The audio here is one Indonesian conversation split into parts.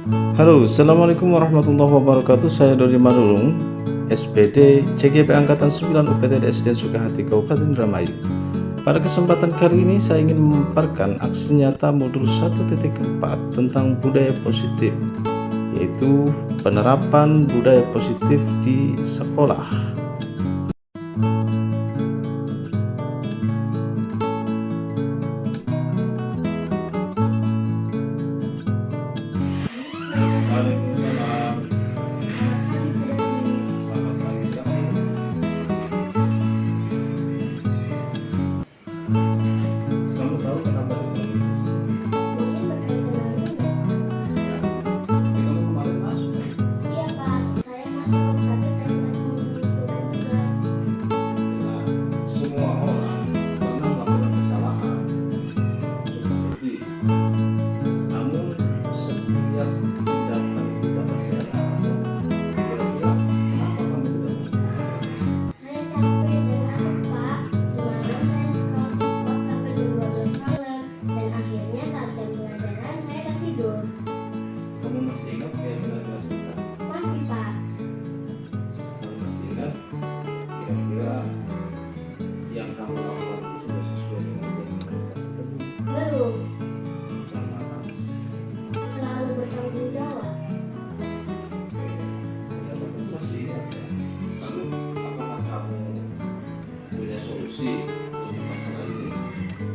Halo, Assalamualaikum warahmatullahi wabarakatuh. Saya Dodi Manulung, SPD CGP Angkatan 9 UPT SD Sukahati Kabupaten Indramayu. Pada kesempatan kali ini saya ingin memaparkan aksi nyata modul 1.4 tentang budaya positif, yaitu penerapan budaya positif di sekolah. Waalaikumsalam. Selamat pagi, kamu tahu kenapa ditulis? Mungkin berkaitan dengan tugas. Ya, tapi kamu kemarin masuk. Iya Pak, saya masuk tapi saya tidak mengumpulkan tugas. Nah, semua orang pernah melakukan kesalahan seperti namun setiap tindakan kita pasti ada alasan. Kira-kira kenapa kamu tidak melakukan? Saya capek dan ngantuk Pak. Semalam saya scroll TikTok sampai jam 12 malam dan akhirnya saat jam pelajaran saya udah tidur. Kamu masih ingat keyakinan kelas kita? Masih Pak. Kamu masih ingat kira-kira yang kamu lakukan itu sudah sesuai dengan keyakinan kelas kita? Belum. Yang mana? Selalu bertanggung jawab. Ternyata kamu masih ingat ya. Lalu apakah kamu punya solusi untuk masalah ini?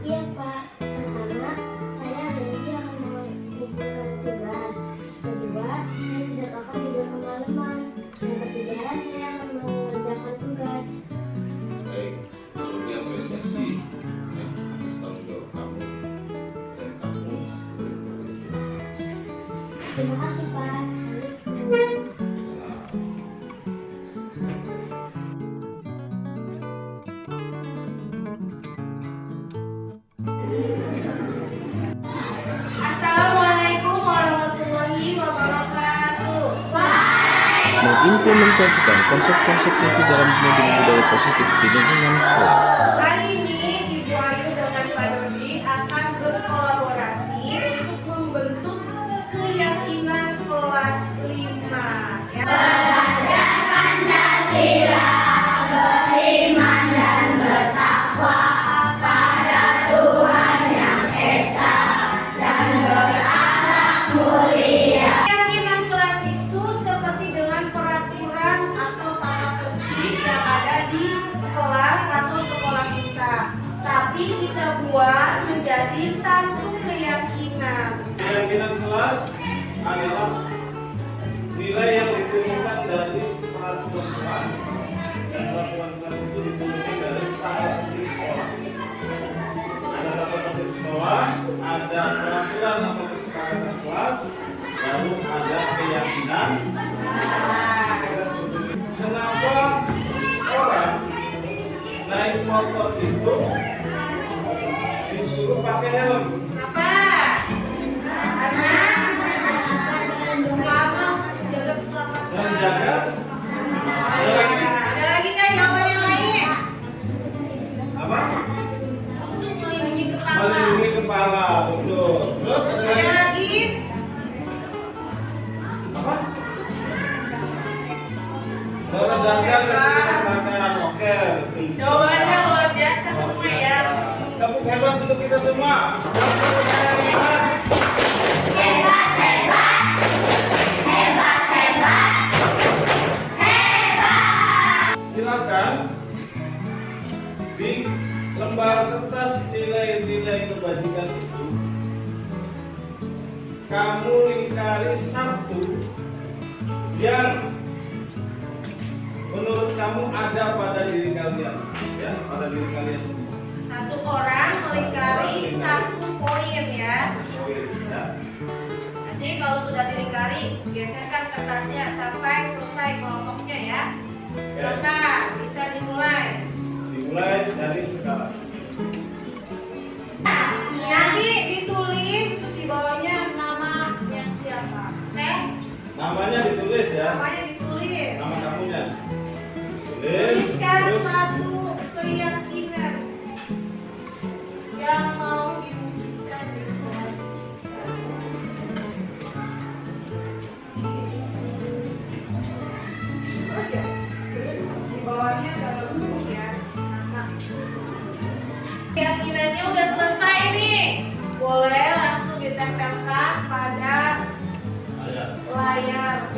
Iya Pak. Pertama, saya janji akan mengumpulkan tugas. Kedua, saya tidak akan tidur kemalaman. Yang ketiga, saya akan mengerjakan tugas. Baik, kalau dia apresiasi ya, atas tanggung jawab kamu dan kamu boleh beristirahat. Terima kasih Pak. Nah, Assalamualaikum warahmatullahi wabarakatuh. mengimplementasikan konsep-konsep itu dalam modul budaya positif di lingkungan kelas. Hari ini Ibu Ayu dengan Pak Dodi akan berkolaborasi untuk membentuk keyakinan kelas 5 ya. Keyakinan kelas itu seperti dengan peraturan atau tata tertib yang ada di kelas atau sekolah kita. Tapi kita buat menjadi satu keyakinan. Keyakinan kelas adalah nilai yang diturunkan dari peraturan kelas, dan peraturan kelas itu diturunkan dari tata tertib sekolah. Ada tata tertib sekolah, ada peraturan atau kesepakatan kelas, lalu ada keyakinan. Kenapa orang naik motor itu disuruh pakai helm? Apa? Karena jaga keselamatan. Menjaga. Ada lagi? Ada lagi kan jawaban yang lain? Apa? Untuk melindungi kepala. Melindungi kepala, betul. Terus ada Ada lagi? lagi? Apa? Meredakan resiko kecelakaan. Oke, betul. Jawabannya luar biasa semua ya. Tepuk hebat untuk kita semua. Silakan di lembar kertas nilai-nilai kebajikan itu kamu lingkari satu yang menurut kamu ada pada diri kalian, ya, pada diri kalian semua. Satu orang melingkari satu poin ya. Ya. Nanti kalau sudah dilingkari, geserkan kertasnya sampai selesai kelompoknya ya. Silakan, bisa dimulai. Dimulai dari sekarang. Nanti ditulis terus di bawahnya namanya siapa. Oke? Namanya ditulis ya, Namanya ditulis. nama kamunya. Tulis, Tuliskan terus satu keyakinan yang mau diwujudkan di kelas.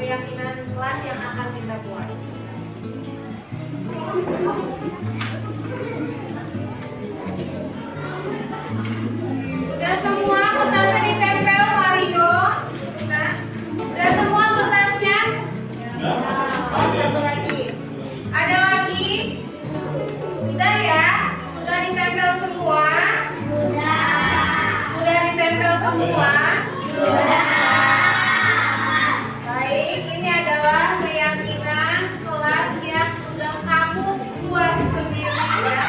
keyakinan kelas yang akan kita buat. Sudah semua kertasnya ditempel, Mario? Nah, sudah semua kertasnya? Satu lagi. Ada lagi? Sudah ya? Sudah ditempel semua? Sudah ditempel semua? Baik, ini adalah keyakinan kelas yang sudah kamu buat sendiri ya.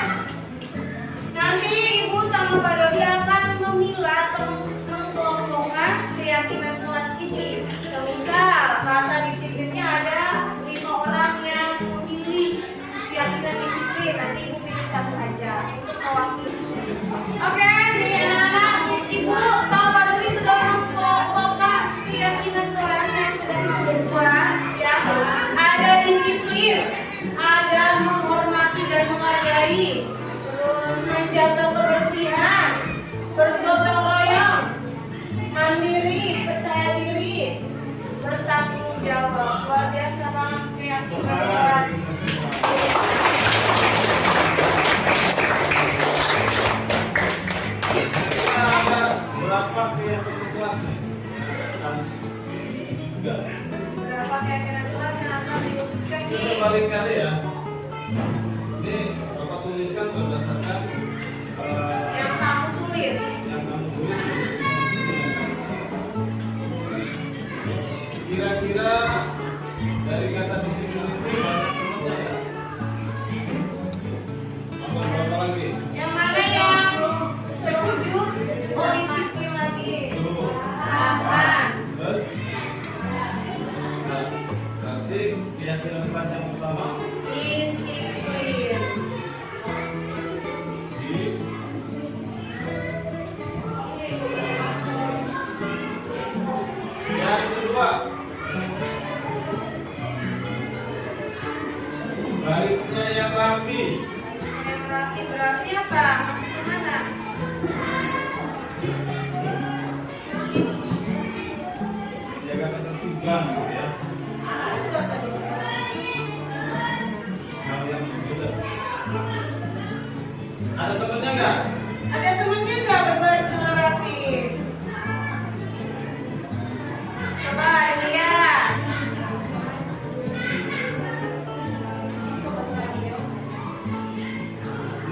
Nanti Ibu sama Pak Dodi akan memilah atau mengkelompokkan keyakinan kelas ini. Semisal kata disiplinnya ada 5 orang yang memilih keyakinan disiplin, nanti Ibu pilih satu aja untuk mewakili. Oke, jadi anak-anak, Ibu sama Pak Dodi sudah mengkelompokkan keyakinan kelas yang sudah dibuat ya. Ada disiplin, ada menghormati dan menghargai, terus menjaga kebersihan, bergotong royong, mandiri, percaya diri, bertanggung jawab. Luar biasa banget keyakinan kelas. Berapa keyakinan kelas nih? Juga. Berapa keyakinan kelas yang akan diwujudkan Kita nih? balik kali ya. Ini Bapak tuliskan berdasarkan Yang kamu tulis. yang kamu tulis. Kira-kira dari kata disiplin itu banyak temannya ya? Tambah berapa lagi? Yang mana yang setuju? Oh, disiplin lagi. Aman. Terus? Nah, berarti keyakinan kelas yang pertama Disiplin. di yang kedua barisnya yang rapi. Yang rapi berarti apa? Maksud kemana? Jaga ketertiban gitu ya. Sudah tadi. Hal yang sudah. Ada temennya nggak? Ada temennya nggak berbaris dengan rapi? Coba lihat.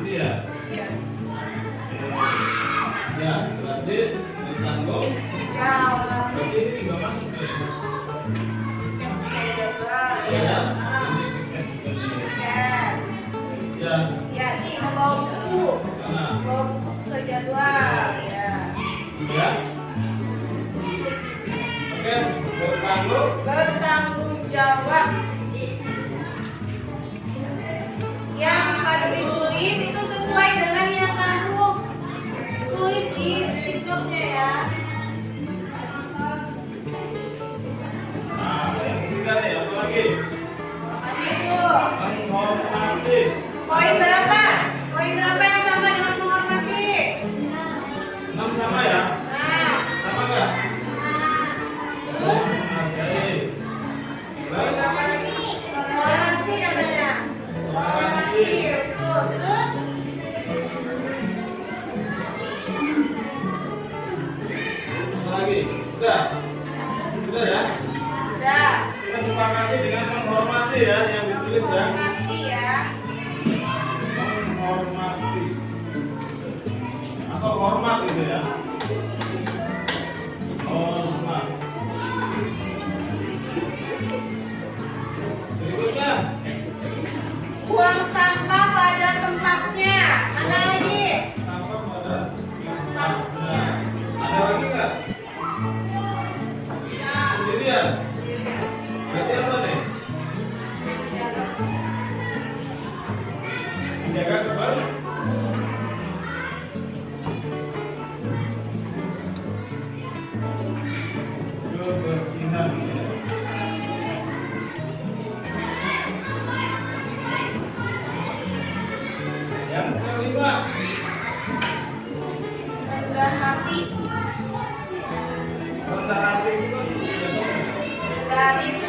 Ini ya. Ya. Ya, berarti ditanggung. Jawab. Berarti ini juga masuk nih. Yang saya jaga. Ya. Ya. Ya. Ya, ini membawa buku. Mana? Bawa buku sesuai jadwal. Ya. Ya. Oke, bertanggung. Bertanggung jawab. Yang pada ditulis itu sesuai dengan yang kamu tulis di stikernya ya. Nah, yang ketiga nih, apa lagi? Tadi itu. Menghormati. Poin berapa? Poin berapa yang sama dengan menghormati? 6 sama ya? Nah, Sama nggak? terus Oke. Terus? toleransi namanya. Toleransi, betul. Terus Apa lagi? Sudah? Sudah ya? udah. Kita sepakati dengan menghormati ya, yang ditulis ya. Menghormati ya. Menghormati. Atau hormat gitu ya. Hormat. Berikutnya. Buang sampah pada tempatnya. Mana lagi? Sampah pada tempatnya. Ada lagi nggak? Sendirian. Berarti apa nih? Menjaga kebersihan. Yang kelima, Rendah hati. rendah hati itu kan biasanya Rendah hati itu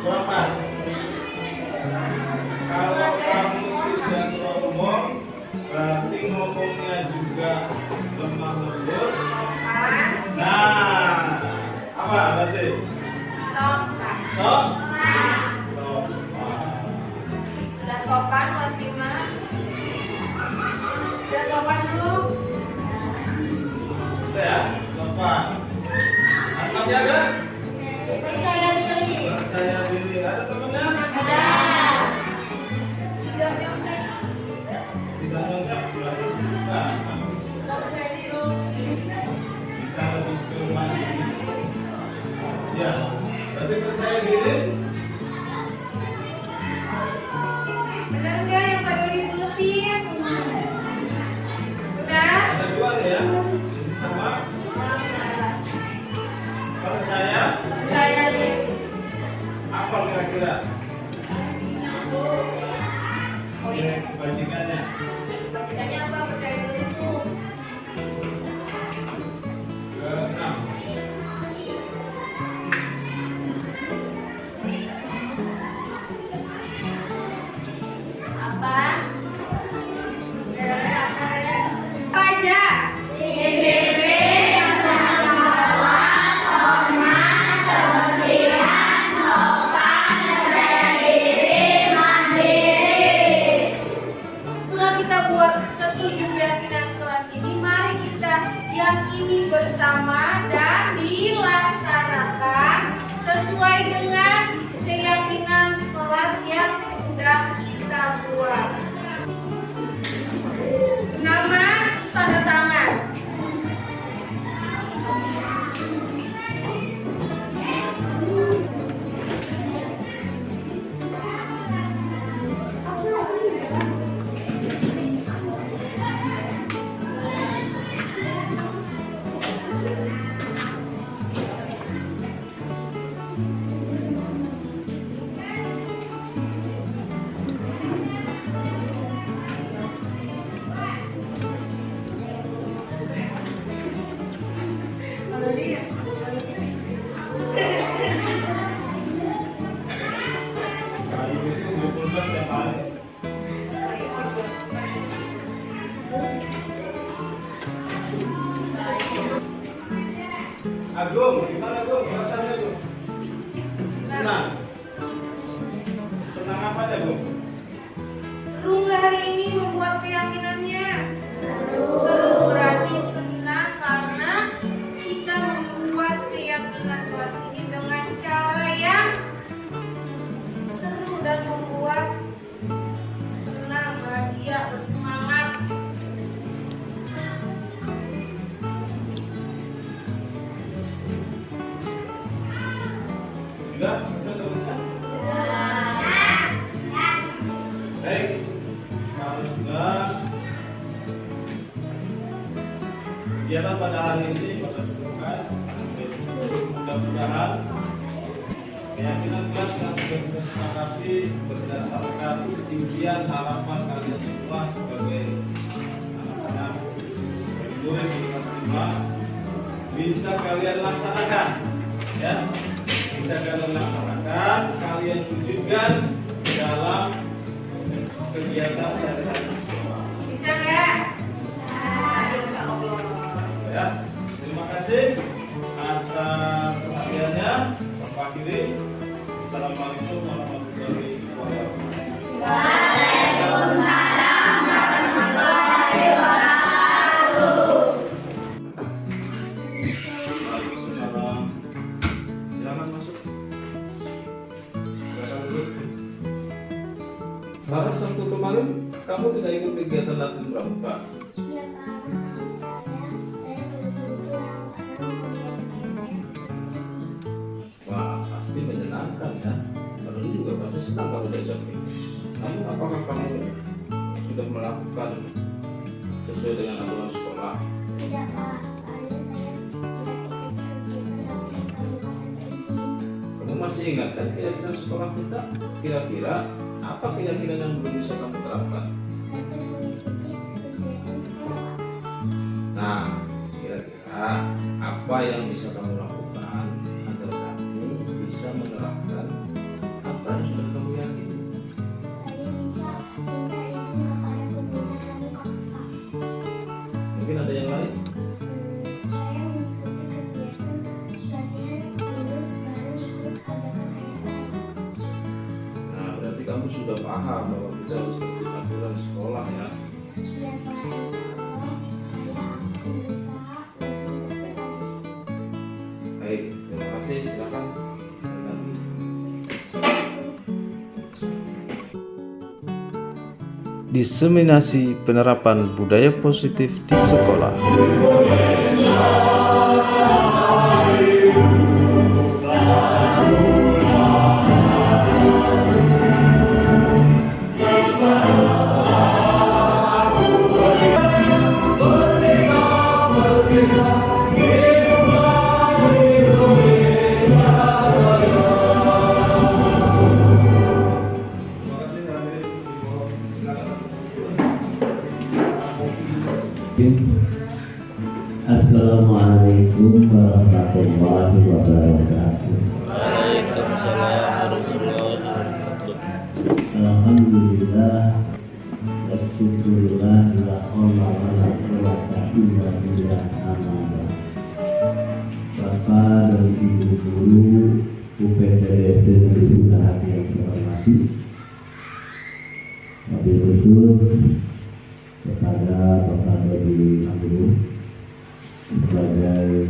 kurang pas. Kalau kamu tidak sombong, berarti ngomongnya juga lemah lembut. Nah, apa berarti? Sopan. Sopan. Udah sopan kelas 5? Udah sopan belum? Sudah ya, sopan. Masih ada? Percaya diri. Percaya diri. Ada temennya? Ada. Tidak nyontek. Tidak nyontek. Nah, Gak percaya diri. bisa lebih ke mandiri. Ya, berarti percaya diri. Bener nggak yang Pak Dodi buletin? Benar? Ada dua ya. Ini sama percaya. Percaya diri. Apa kira-kira? Oh iya. Bajikannya. Bacaannya apa? Percaya diri itu. Keenam. Apa? Kira-kira apa ya? Apa aja? Setelah kita buat ketujuh keyakinan kelas ini, mari kita yakini bersama dan dilaksanakan sesuai dengan keyakinan kelas yang sudah kita buat. Nama, tanda tangan. Kalau dia, Kayu itu diumpulkan tiap hari. Agung, gimana Agung? Rasanya Agung? Senang. Senang apa ya Agung? seru nggak hari ini membuat keyakinannya? Seru. Berarti senang karena kita membuat keyakinan kelas ini dengan cara yang seru dan membuat senang, bahagia, bersemangat. Sudah? Bisa tuliskan? Baik. Kalau sudah, kegiatan pada hari ini pada cukupkan. Mudah-mudahan keyakinan kelas yang sudah kita sepakati berdasarkan impian harapan kalian semua sebagai anak-anak murid di kelas 5 bisa kalian laksanakan, ya, bisa kalian laksanakan, kalian wujudkan dalam kegiatan sehari-hari sekolah. Bisa nggak? Bisa. Insya Allah. Ya, terima kasih atas perhatiannya. Bapak akhiri. Assalamualaikum warahmatullahi wabarakatuh. Waalaikumsalam. Silakan masuk. Silakan duduk. Pada Sabtu kemarin kamu tidak ikut kegiatan latihan pramuka. Iya Pak, maaf saya buru-buru pulang karena kemudian supaya saya bersih. Wah, pasti menyenangkan ya. Kalau ini juga pasti senang kalau diajak ini. Namun apakah kamu sudah melakukan sesuai dengan aturan sekolah? Tidak Pak, soalnya saya tidak ikut kegiatan latihan kabupaten izin. Kamu masih ingat kan keyakinan sekolah kita? Kira-kira apa keyakinan yang belum bisa kamu terapkan? Untuk mengikuti kegiatan sekolah. Nah, kira-kira apa yang bisa kamu lakukan agar kamu bisa menerapkan sudah paham bahwa kita harus tertib aturan sekolah ya. Iya Pak, insya Allah saya akan berusaha untuk Baik, terima kasih. Silakan. Nanti. Diseminasi penerapan budaya positif di sekolah. Terima kasih hadirin. Silakan. Assalamualaikum warahmatullahi wabarakatuh. Waalaikumsalam warahmatullahi wabarakatuh. Alhamdulillah wasyukurillah la haula wala quwwata illa billah. Bapak dan Ibu guru UPTD Negeri Sukahati yang saya hormati, wabil khusus kepada Bapak Dodi Abdul sebagai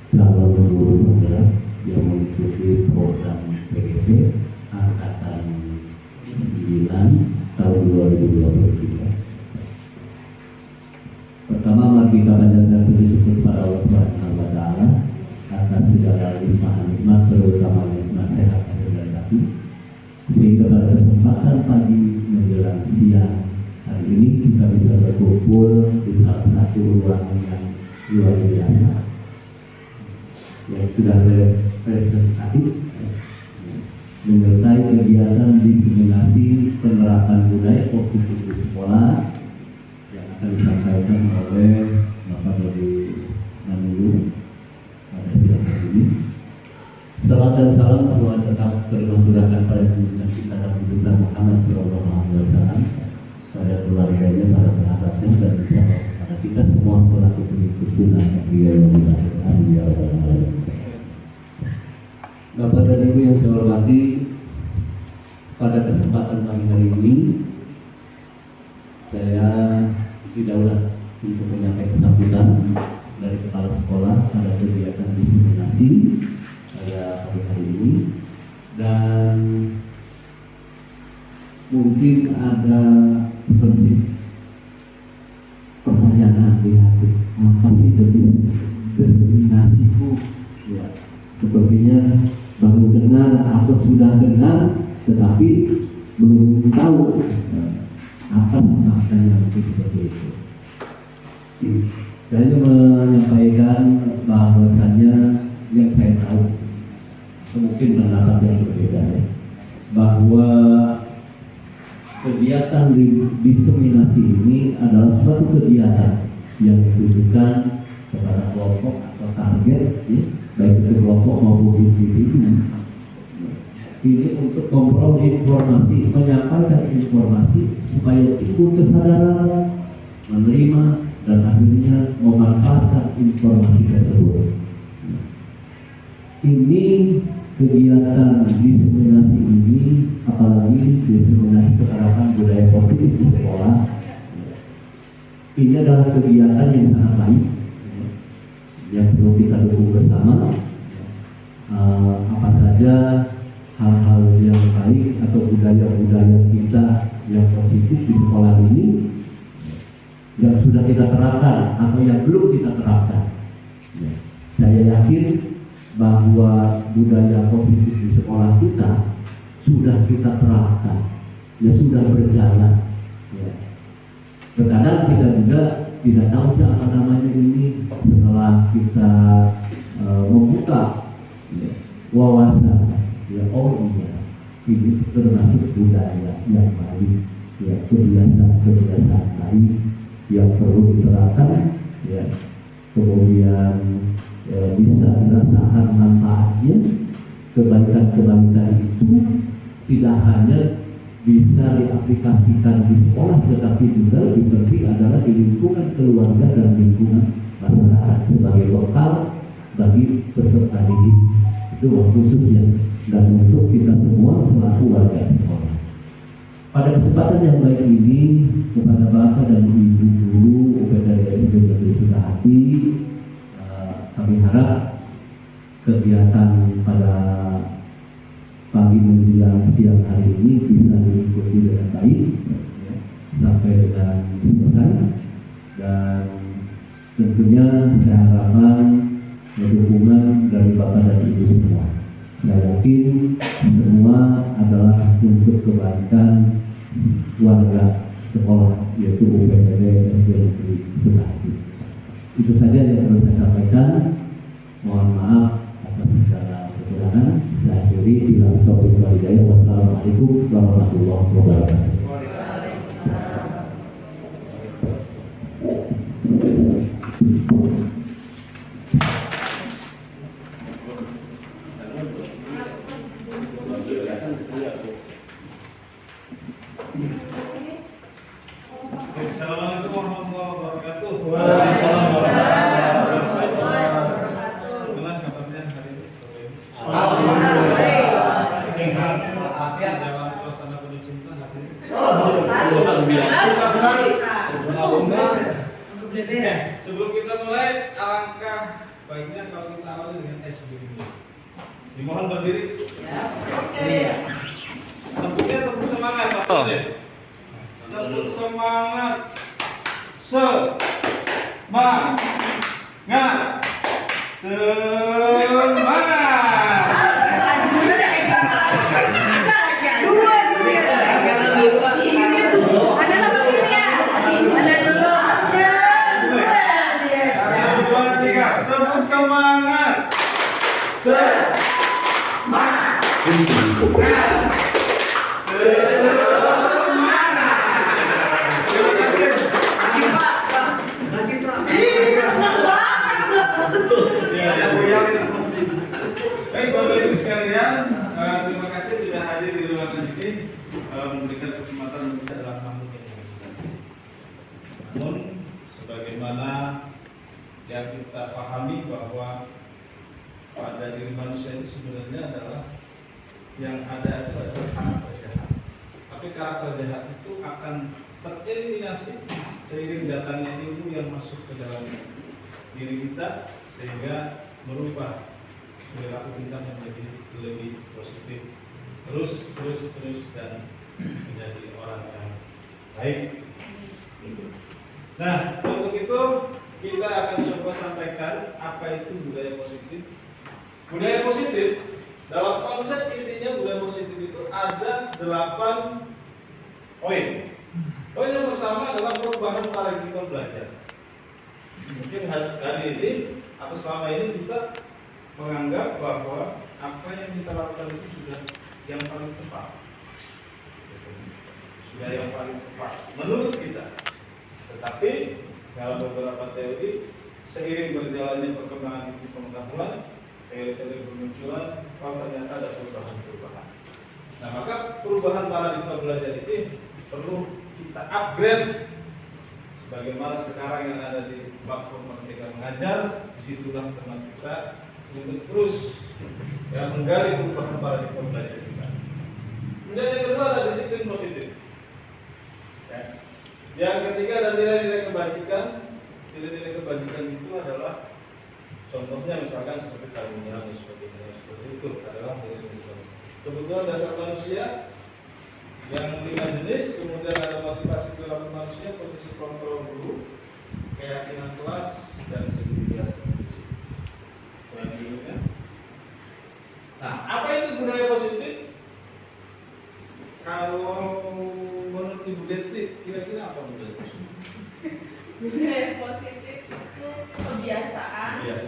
calon guru penggerak yang mengikuti program PGP angkatan 9 tahun 2023. Pertama, mari kita panjatkan puji syukur kepada Allah Subhanahu wa Ta'ala atas segala limpahan nikmat, terutama nikmat sehat dan hati, sehingga pada kesempatan pagi menjelang siang hari ini kita bisa berkumpul di salah satu ruangan yang luar biasa yang sudah representatif menyertai kegiatan diseminasi penerapan budaya positif di sekolah yang akan disampaikan oleh Bapak Dodi Manulu pada siang hari ini. Salam dan salam semoga tetap tercurahkan pada junjungan kita Nabi besar Muhammad SAW, pada keluarganya, para sahabatnya, dan insya pada kita semua selaku pengikut sunnah Nabi yang dilahirkan ya Rabbal Alamin. Bapak dan Ibu yang saya hormati, pada kesempatan pagi hari ini saya didaulat untuk menyampaikan sambutan dari kepala sekolah pada kegiatan diseminasi pada pagi hari ini, dan mungkin ada seperti pertanyaan di hati, apa sih itu diseminasiku? Ya, sepertinya baru dengar atau sudah dengar, tetapi belum tahu apa maknanya seperti itu. Saya menyampaikan bahwasannya yang saya tahu, mungkin pendapat yang berbeda, ya, bahwa kegiatan diseminasi ini adalah suatu kegiatan yang ditujukan kepada kelompok atau target, ya, baik itu kelompok maupun individu. Ini untuk memperoleh informasi, menyampaikan informasi supaya timbul kesadaran, menerima, dan akhirnya memanfaatkan informasi tersebut. Ini kegiatan diseminasi ini, apalagi diseminasi penerapan budaya positif di sekolah, ini adalah kegiatan yang sangat baik, yang perlu kita dukung bersama. Apa saja hal-hal yang baik atau budaya-budaya kita yang positif di sekolah ini yang sudah kita terapkan atau yang belum kita terapkan, saya yakin bahwa budaya positif di sekolah kita sudah kita terapkan, ya sudah berjalan. Ya. Terkadang kita juga tidak tahu siapa namanya ini setelah kita membuka, ya, wawasan, ya, oh iya, ini termasuk budaya yang baik, ya, kebiasaan baik yang perlu diterapkan, ya, kemudian bisa dirasakan manfaatnya. Kebaikan-kebaikan itu tidak hanya bisa diaplikasikan di sekolah, tetapi juga lebih penting adalah di lingkungan keluarga dan lingkungan masyarakat sebagai lokal bagi peserta didik. doa khususnya dan untuk kita semua selaku warga sekolah. Pada kesempatan yang baik ini, kepada Bapak dan Ibu Guru UPTD Negeri Sukahati, kami harap kegiatan pada pagi menjelang siang hari ini bisa diikuti dengan baik ya, sampai dengan selesai, dan tentunya saya harapkan dukungan dari Bapak dan Ibu semua. Saya yakin semua adalah untuk kebaikan warga sekolah, yaitu UPTD SD Negeri Sukahati. Itu saja yang perlu saya sampaikan. Mohon maaf atas segala kekurangan. Saya akhiri bila taufiq wal hidayah. Wassalamualaikum warahmatullahi wabarakatuh. Assalamualaikum warahmatullahi wabarakatuh. Gimana kabarnya hari ini? Alhamdulillah. Dalam suasana penuh cinta hari ini. Sebelum kita mulai, alangkah baiknya kalau kita awali dengan SBB ini. Dimohon berdiri. Tepuknya tepuk semangat, Pak. Tepuk semangat. Semangat. Tepuk semangat. Baik, Bapak Ibu sekalian, terima kasih sudah hadir di ruangan ini, memberikan kesempatan untuk dalam tamu yang namun sebagaimana yang kita pahami bahwa pada diri manusia ini sebenarnya adalah yang ada itu adalah karakter jahat. Tapi karakter jahat itu akan tereliminasi seiring datangnya ilmu yang masuk ke dalam diri kita, sehingga merubah perilaku kita menjadi lebih positif, terus dan menjadi orang yang baik. Nah, untuk itu kita akan coba sampaikan apa itu budaya positif. Budaya positif dalam konsep intinya budaya positif itu ada 8 poin. Poin yang pertama adalah perubahan paradigma belajar. Mungkin hari ini atau selama ini kita menganggap bahwa apa yang kita lakukan itu sudah yang paling tepat, sudah yang paling tepat menurut kita. Tetapi dalam beberapa teori, seiring berjalannya perkembangan ilmu pengetahuan, teori-teori bermunculan, ternyata ada perubahan-perubahan. Nah, maka perubahan paradigma belajar ini perlu kita upgrade. Sebagaimana sekarang yang ada di platform Merdeka Mengajar, disitulah teman kita untuk terus menggali perubahan paradigma belajar kita. Kemudian yang kedua adalah disiplin positif. Yang ketiga adalah nilai-nilai kebajikan. Nilai-nilai kebajikan itu adalah contohnya misalkan seperti tali menyerang dan sebagainya, seperti itu adalah nilai-nilai kebutuhan dasar manusia yang 5 jenis. Kemudian ada motivasi perilaku manusia, posisi kontrol guru, keyakinan kelas, dan segitiga distribusi. Selanjutnya, nah, apa itu budaya positif? Kalau menurut Ibu Deti, kira-kira apa budaya positif? Budaya positif itu kebiasaan yang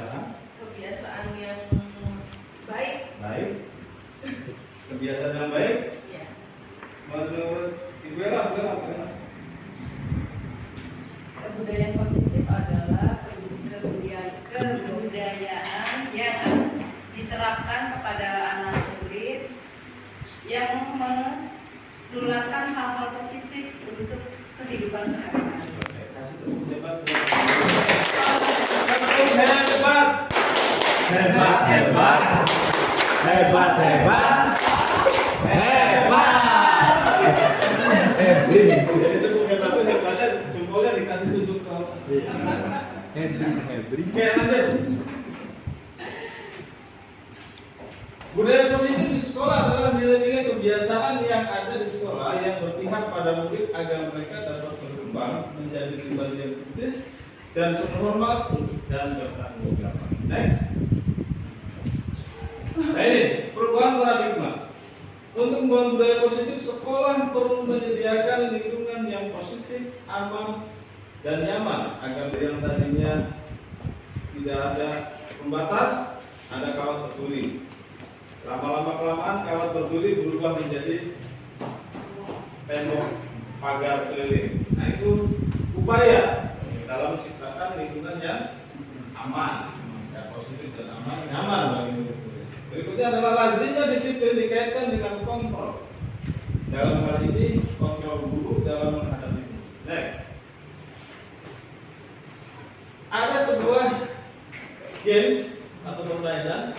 baik. Kebiasaan yang baik. Ya. Menurut Ibu Ella. Kebudayaan positif adalah kebudayaan yang diterapkan kepada anak murid yang menularkan hal-hal positif untuk kehidupan sehari-hari. Kasih tepuk hebat. Hebat. Hebat, hebat. Jadi tepuk hebat itu hebatnya jempolnya dikasih tunjuk ke Oke, lanjut. Budaya positif di sekolah adalah nilai-nilai kebiasaan yang ada di sekolah yang berpihak pada murid agar mereka dapat berkembang menjadi pribadi yang kritis dan terhormat dan bertanggung jawab. Next. Nah ini perubahan paradigma. Untuk membangun budaya positif, sekolah perlu menyediakan lingkungan yang positif, aman, dan nyaman agar yang tadinya tidak ada pembatas, ada kawat berduri. Lama-lama kelamaan kawat berduri berubah menjadi tembok pagar keliling. Nah itu upaya dalam menciptakan lingkungan yang aman, yang positif dan aman, nyaman bagi murid. Berikutnya adalah lazimnya disiplin dikaitkan dengan kontrol. Dalam hal ini kontrol guru dalam menghadapi murid. Next. Ada sebuah games atau permainan.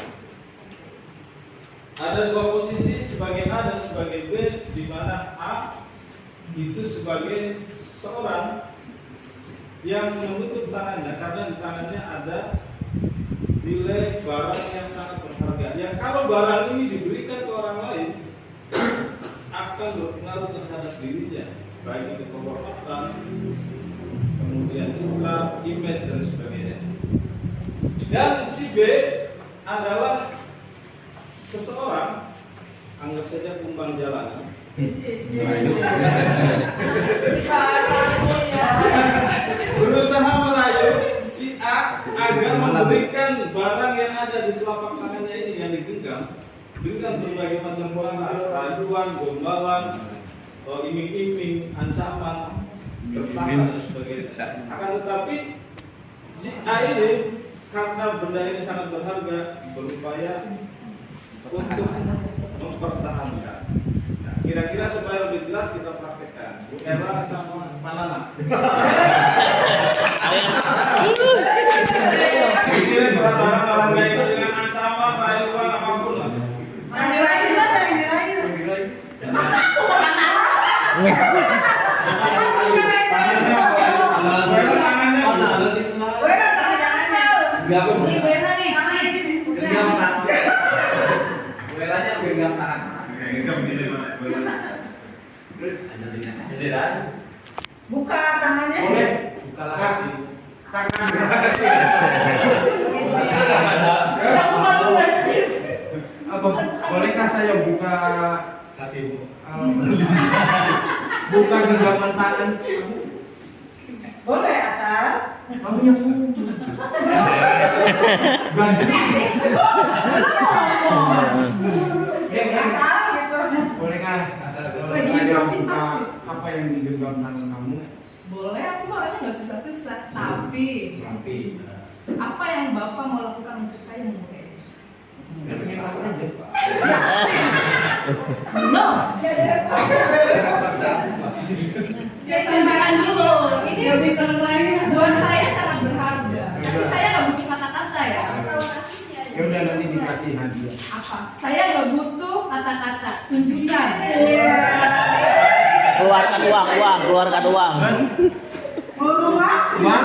Ada dua posisi sebagai A dan sebagai B, di mana A itu sebagai seorang yang menutup tangannya karena di tangannya ada nilai barang yang sangat berharga. Yang kalau barang ini diberikan ke orang lain akan berpengaruh terhadap dirinya, baik itu kehormatan, kemudian citra, image dan sebagainya. Dan si B adalah seseorang, anggap saja kumbang jalanan, berusaha merayu si A agar memberikan barang yang ada di telapak tangannya ini yang digenggam dengan berbagai macam barang, rayuan, gombalan, iming-iming, ancaman, bertahan dan sebagainya. Akan tetapi si A ini karena benda ini sangat berharga berupaya untuk mempertahankan. Nah, kira-kira supaya lebih jelas kita praktekkan. Bu Ella sama Manana. Kirim barang-barang itu dengan ancaman, rayuan, apapun lah. Masa aku mana? Buka tangannya. Boleh. Buka lagi. Tangan. Bolehkah saya buka hatimu? Buka genggaman tangan. Boleh asal. Kamu yang Asal gitu. bolehkah Lagi saya buka improvisasi. apa yang digenggam tangan kamu? Boleh, aku makanya nggak susah-susah. Tapi apa yang Bapak mau lakukan untuk saya mungkin? Ya pengen tahu aja. No. Ya tunjukkan dulu. Ini buat saya sangat berharga. Tapi saya nggak butuh kata-kata ya. Ya udah nanti dikasih hadiah. Apa? Saya nggak butuh kata-kata. Tunjukkan. Keluarkan uang, keluarkan uang. Mau rumah? Uang?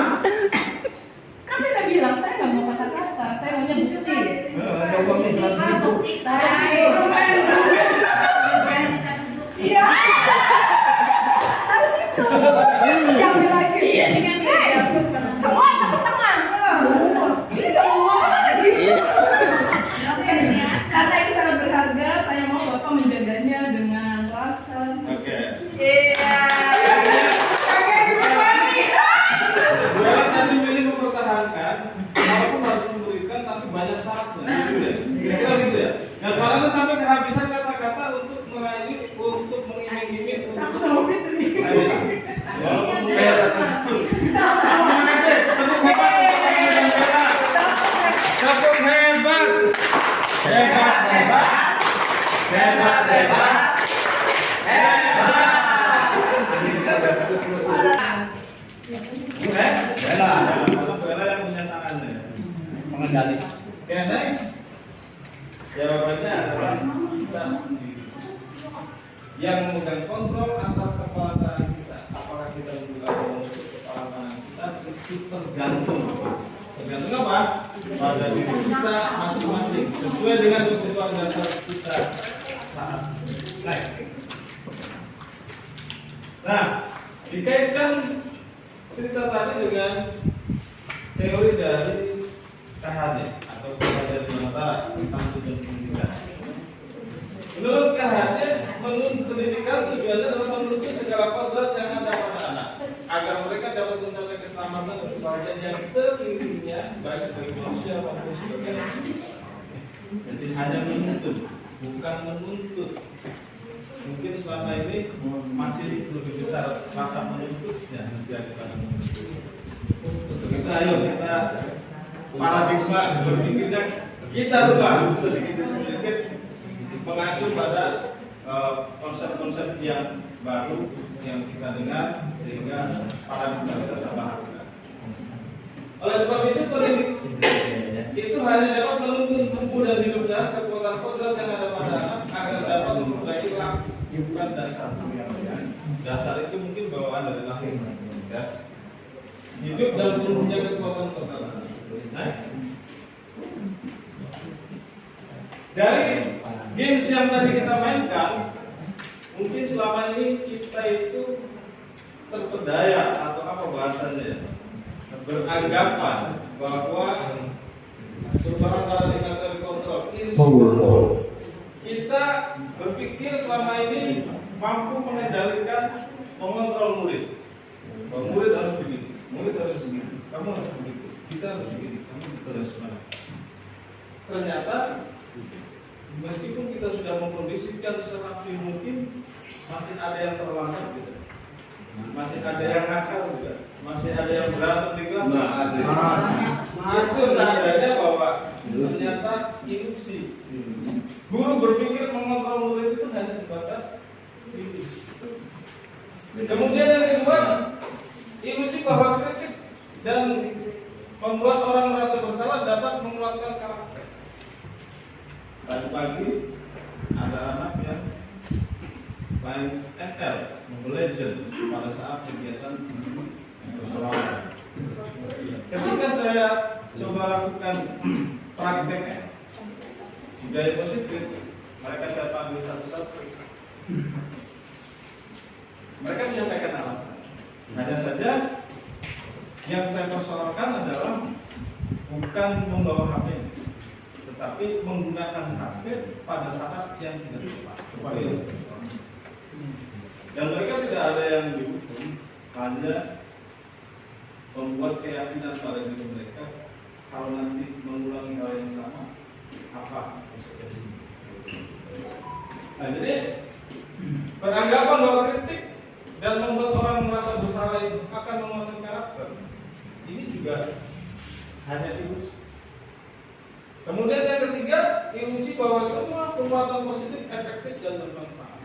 Kan saya udah bilang saya nggak mau kata-kata. Saya maunya bukti. Ada uangnya 100.000. Iya. Harus itu. Yang lagi. Iya dengan semua masuk tangan. Ini semua masa segitu. Karena ini sangat berharga, saya mau Bapak menjaganya dengan rasa. Oke. Iya. Buat tadi milih mempertahankan, walaupun harus memberikan tapi banyak syaratnya. Gitu ya. Kira-kira gitu ya. Nah, karena sampai kehabisan kata-kata untuk merayu, untuk mengiming-iming, untuk walaupun kayak terima kasih. Tepuk hebat. Tepuk hebat. Hebat, hebat. Hebat, hebat. Bella yang punya tangannya. Pengendali. Oke, next. Jawabannya adalah kita sendiri yang memegang kontrol atas kepala tangan kita. Apakah kita membuka atau menutup kepala tangan kita itu tergantung apa? Pada diri kita masing-masing sesuai dengan kebutuhan dasar kita saat naik. Nah, dikaitkan cerita tadi dengan teori dari KHD atau KHD Nusantara tentang tujuan pendidikan. Menurut KHD, menuntut pendidikan tujuannya adalah menuntut segala kodrat yang ada pada anak agar mereka dapat mencapai keselamatan dan kebahagiaan yang setingginya baik sebagai manusia maupun sebagai manusia. Jadi hanya menuntut, bukan menuntut. Mungkin selama ini masih lebih besar rasa menuntutnya daripada menuntut. Untuk itu ayo kita paradigma berpikirnya kita rubah sedikit demi sedikit mengacu pada konsep-konsep yang baru yang kita dengar sehingga paradigma kita terbaharkan. Oleh sebab itu pendidik itu hanya dapat menuntun tumbuh dan hidupnya kekuatan kodrat yang ada pada anak agar dapat memperbaiki bukan dasar. Dasar itu mungkin bawaan dari lahir, ya. Hidup dan tumbuhnya kekuatan kodrat. Next. Dari games yang tadi kita mainkan, mungkin selama ini kita itu terpedaya atau apa bahasanya, beranggapan bahwa perubahan paradigma teori kontrol ini kita berpikir selama ini mampu mengendalikan, mengontrol murid. Bahwa murid harus begini, murid harus begini, kamu harus begitu, kita harus begini, kamu harus semangat. Ternyata meskipun kita sudah mengkondisikan serapi mungkin, masih ada yang terlambat gitu. Masih ada yang nakal juga, masih ada yang berantem di kelas. Itu tandanya bahwa ternyata ilusi. Guru berpikir mengontrol murid itu hanya sebatas ilusi. Kemudian yang kedua, ilusi bahwa kritik dan membuat orang merasa bersalah dapat menguatkan karakter. Tadi pagi ada anak yang main ML, Mobile Legend pada saat kegiatan bersolawat. Ketika saya coba lakukan praktek budaya positif, mereka saya panggil satu-satu. Mereka menyampaikan alasan. Hanya saja yang saya persoalkan adalah bukan membawa HP, tetapi menggunakan HP pada saat yang tidak tepat. Dan mereka tidak ada yang dihukum, hanya membuat keyakinan pada diri mereka kalau nanti mengulangi hal yang sama apa konsekuensinya. Nah, jadi beranggapan bahwa kritik dan membuat orang merasa bersalah itu akan menguatkan karakter, ini juga hanya ilusi. Kemudian yang ketiga, ilusi bahwa semua penguatan positif efektif dan bermanfaat.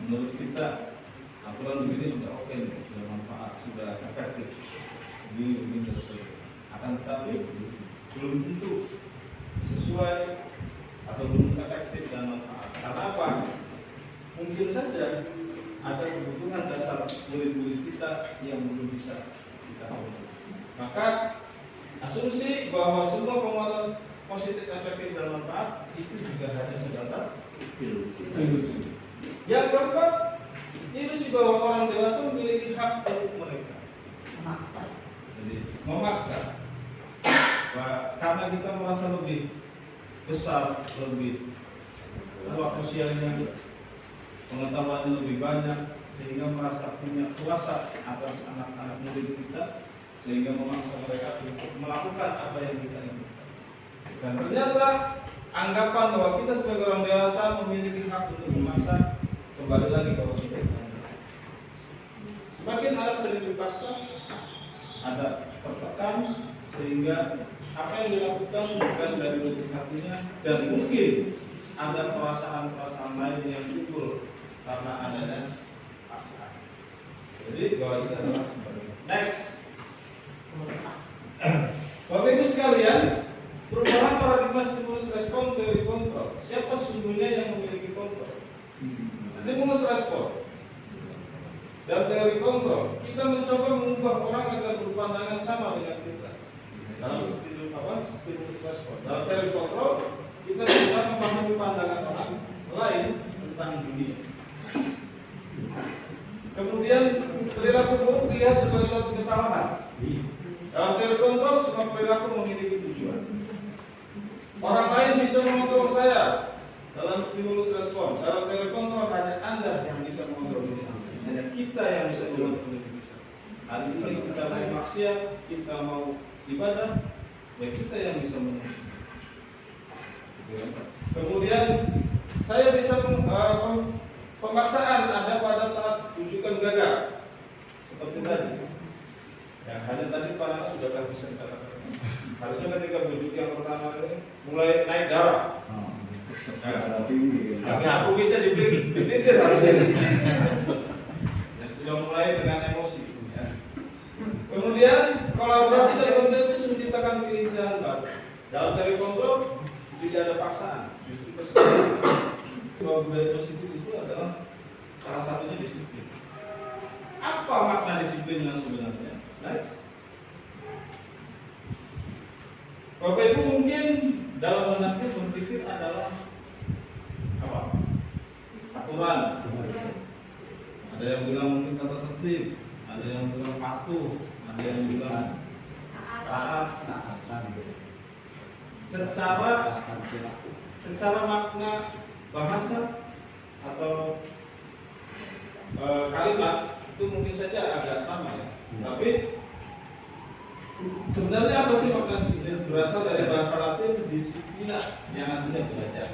Menurut kita aturan begini sudah oke, sudah manfaat, sudah efektif di industri. Akan tetapi belum tentu sesuai atau belum efektif dan manfaat. Karena apa? Mungkin saja ada kebutuhan dasar murid-murid kita yang belum bisa kita penuhi. Maka asumsi bahwa semua penguatan positif, efektif dan manfaat itu juga hanya sebatas ilusi. Yang keempat, ilusi bahwa orang dewasa memiliki hak untuk mereka. Jadi memaksa. Karena kita merasa lebih besar, lebih waktu usianya, pengetahuan lebih banyak, sehingga merasa punya kuasa atas anak-anak murid kita, sehingga memaksa mereka untuk melakukan apa yang kita inginkan. Dan ternyata anggapan bahwa kita sebagai orang dewasa memiliki hak untuk memaksa, kembali lagi bahwa kita semakin anak sering dipaksa, ada tertekan, sehingga apa yang dilakukan bukan dari lubuk hatinya, dan mungkin ada perasaan-perasaan lain yang timbul karena adanya paksaan. Jadi bahwa itu adalah next. Bapak Ibu sekalian, Perubahan paradigma stimulus respon teori kontrol. Siapa sesungguhnya yang memiliki kontrol? Stimulus respon dan teori kontrol. Kita mencoba mengubah orang agar berpandangan sama dengan kita. Dalam stimulus respon. Dalam teori kontrol, kita bisa memahami pandangan orang lain tentang dunia. Kemudian perilaku buruk dilihat sebagai suatu kesalahan. Dalam teori kontrol, semua perilaku memiliki tujuan. Orang lain bisa mengontrol saya dalam stimulus respon. Dalam teori kontrol, hanya Anda yang bisa mengontrol diri Anda. Hanya kita yang bisa mengontrol diri kita. Hari ini kita mau maksiat, kita mau ibadah, ya kita yang bisa mengontrol. Kemudian saya bisa pemaksaan ada pada saat rujukan gagal, seperti tadi. Ya, hanya tadi Pak Nana sudah bisa dikatakan. Harusnya ketika bujuk yang pertama ini mulai naik darah. Aku bisa dipikir harusnya. Ya, sudah mulai dengan emosi. Ya. Kemudian kolaborasi dan konsensus menciptakan pilihan baru. Dalam teori kontrol tidak ada paksaan, justru kesepakatan. Bahwa budaya positif itu adalah salah satunya disiplin. Apa makna disiplin yang sebenarnya? Next. Bapak Ibu mungkin dalam benaknya berpikir adalah apa? Aturan. Ada yang bilang mungkin tata tertib, ada yang bilang patuh, ada yang bilang taat. Secara makna bahasa atau kalimat itu mungkin saja agak sama ya. Tapi sebenarnya apa sih makna disiplin? Berasal dari bahasa Latin disiplina yang artinya belajar.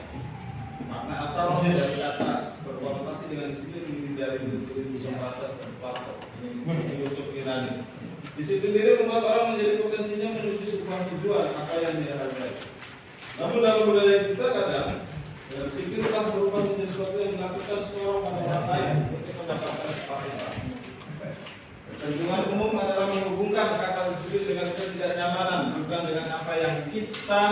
Makna asal dari kata berkonotasi dengan disiplin dari disiplin batas dan Plato. Ini filosofi Yunani. Disiplin diri membuat orang menjadi potensinya menuju sebuah tujuan apa yang dia hargai. Namun dalam budaya kita kadang disiplin telah berubah menjadi sesuatu yang dilakukan seorang pada orang lain untuk mendapatkan kesepakatan. Kecenderungan umum adalah menghubungkan kata disiplin dengan ketidaknyamanan, bukan dengan apa yang kita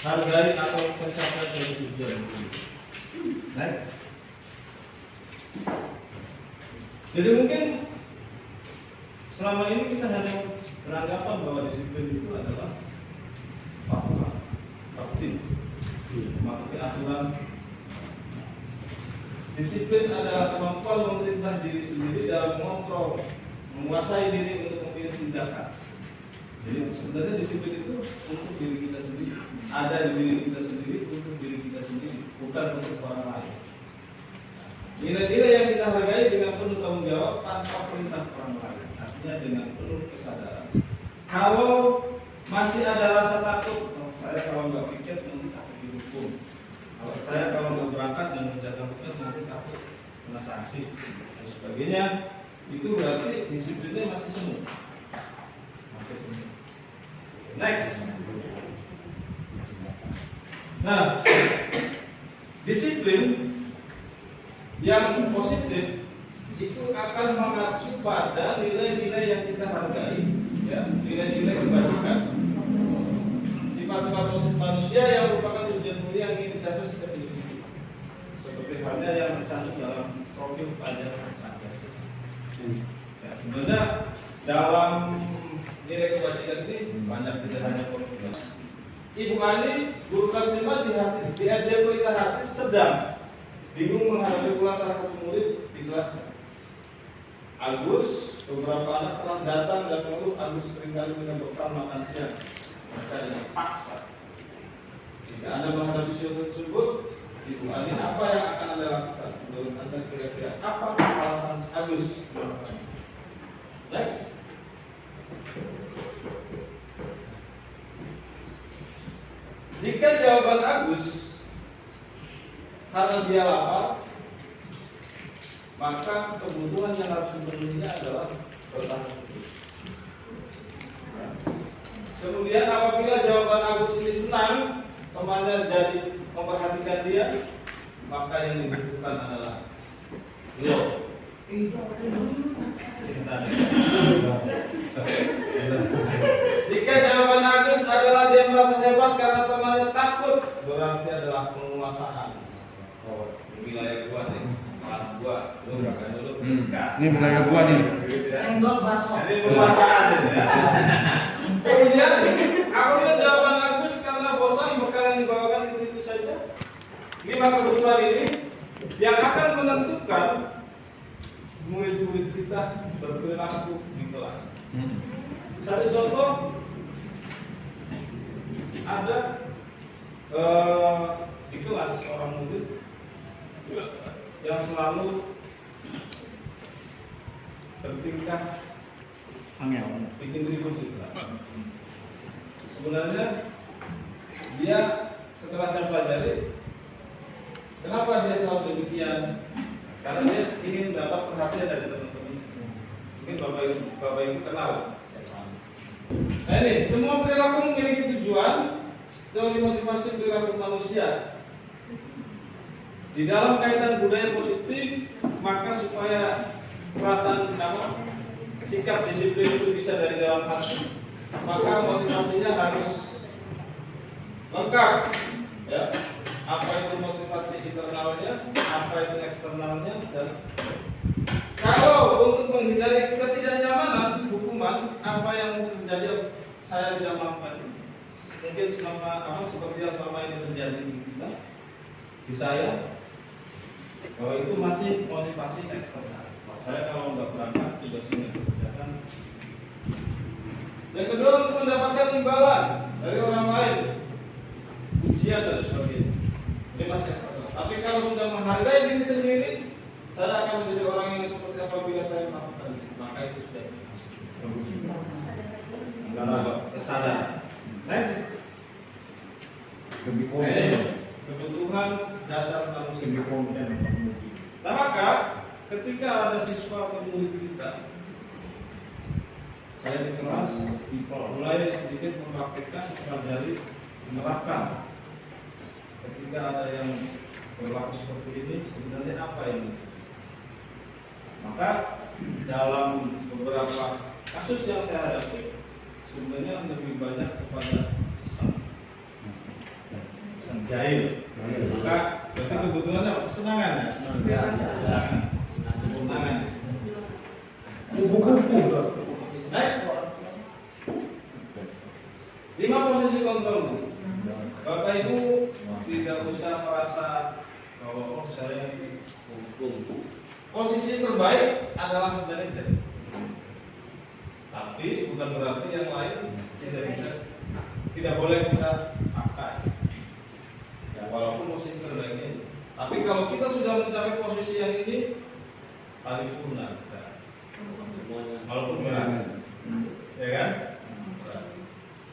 hargai atau mencapai dari tujuan. Next. Jadi mungkin selama ini kita hanya beranggapan bahwa disiplin itu adalah praktis, mematuhi aturan. Disiplin adalah kemampuan memerintah diri sendiri dalam mengontrol, menguasai diri untuk memilih tindakan. Jadi sebenarnya disiplin itu untuk diri kita sendiri, ada di diri kita sendiri, untuk diri kita sendiri, bukan untuk orang lain. Nilai-nilai yang kita hargai dengan penuh tanggung jawab tanpa perintah orang lain, artinya dengan penuh kesadaran. Kalau masih ada rasa takut, saya kalau nggak pikir nanti takut dihukum. Kalau nggak berangkat dan menjaga tugas nanti takut kena sanksi dan sebagainya. Itu berarti disiplinnya masih semu. Next. Nah, disiplin yang positif itu akan mengacu pada nilai-nilai yang kita hargai, ya, nilai-nilai kebajikan, sifat-sifat positif manusia yang merupakan tujuan mulia yang ingin dicapai setiap individu, seperti halnya yang tercantum dalam profil pelajar Pancasila. Ya, sebenarnya dalam nilai kebajikan ini banyak, tidak hanya profil. Ibu Ani, guru kelas 5 di SD Pelita Hati sedang bingung menghadapi pula salah satu murid di kelasnya. Agus, beberapa anak telah datang dan mengeluh Agus seringkali dengan bekal makan siang. Mereka dengan paksa. Jika Anda menghadapi situasi tersebut, Ibu Ani, apa yang akan Anda lakukan? Menurut Anda kira-kira apa alasan Agus? Next. Jika jawaban Agus karena dia lapar, maka kebutuhan yang harus dipenuhinya adalah bertahan hidup. Kemudian apabila jawaban Agus ini senang, temannya jadi memperhatikan dia, maka yang dibutuhkan adalah love. Jika jawaban Agus adalah dia merasa hebat, teman karena temannya takut, berarti adalah penguasaan. Oh, wilayah gua nih, kelas gua, lu kan dulu. Ini wilayah gua nih. Jadi penguasaan ya. Kemudian, apabila jawaban Agus karena bosan maka yang dibawakan itu saja. 5 kebutuhan ini yang akan menentukan murid-murid kita berperilaku di kelas. Satu contoh, ada di kelas seorang murid yang selalu bertingkah bikin ribut di kelas. Sebenarnya dia setelah saya pelajari, kenapa dia selalu demikian? Karena dia ingin dapat perhatian dari teman-teman. Mungkin bapak ibu kenal. Nah ini, semua perilaku memiliki tujuan dan motivasi perilaku manusia. Di dalam kaitan budaya positif, maka supaya perasaan sikap disiplin itu bisa dari dalam hati, maka motivasinya harus lengkap, ya. Apa itu motivasi internalnya, apa itu eksternalnya, dan kalau untuk menghindari ketidaknyamanan hukuman, apa yang terjadi saya tidak melakukan, mungkin seperti yang selama ini terjadi di kita, di saya, bahwa itu masih motivasi eksternal. Saya kalau nggak berangkat juga sini kerjakan. Yang kedua, untuk mendapatkan imbalan dari orang lain, ujian dan sebagainya. Ini masih eksternal. Tapi kalau sudah menghargai diri sendiri, saya akan menjadi orang yang seperti apabila saya melakukan, maka itu sudah kesadaran. Next, kebutuhan dasar manusia. Nah, maka ketika ada siswa atau murid kita, saya di kelas mulai sedikit mempraktikkan, mempelajari, menerapkan. Ketika ada yang berlaku seperti ini, sebenarnya apa ini? Maka dalam beberapa kasus yang saya hadapi, sebenarnya lebih banyak kepada senjail. Maka berarti kebutuhannya apa? Kesenangan ya? Kesenangan. Next. 5 posisi kontrol. Bapak Ibu tidak usah merasa bahwa saya posisi terbaik adalah manajer. Tapi bukan berarti yang lain tidak boleh kita pakai. Ya, walaupun posisi terbaik ini. Tapi kalau kita sudah mencapai posisi yang ini, paripurna. Walaupun berat, ya kan?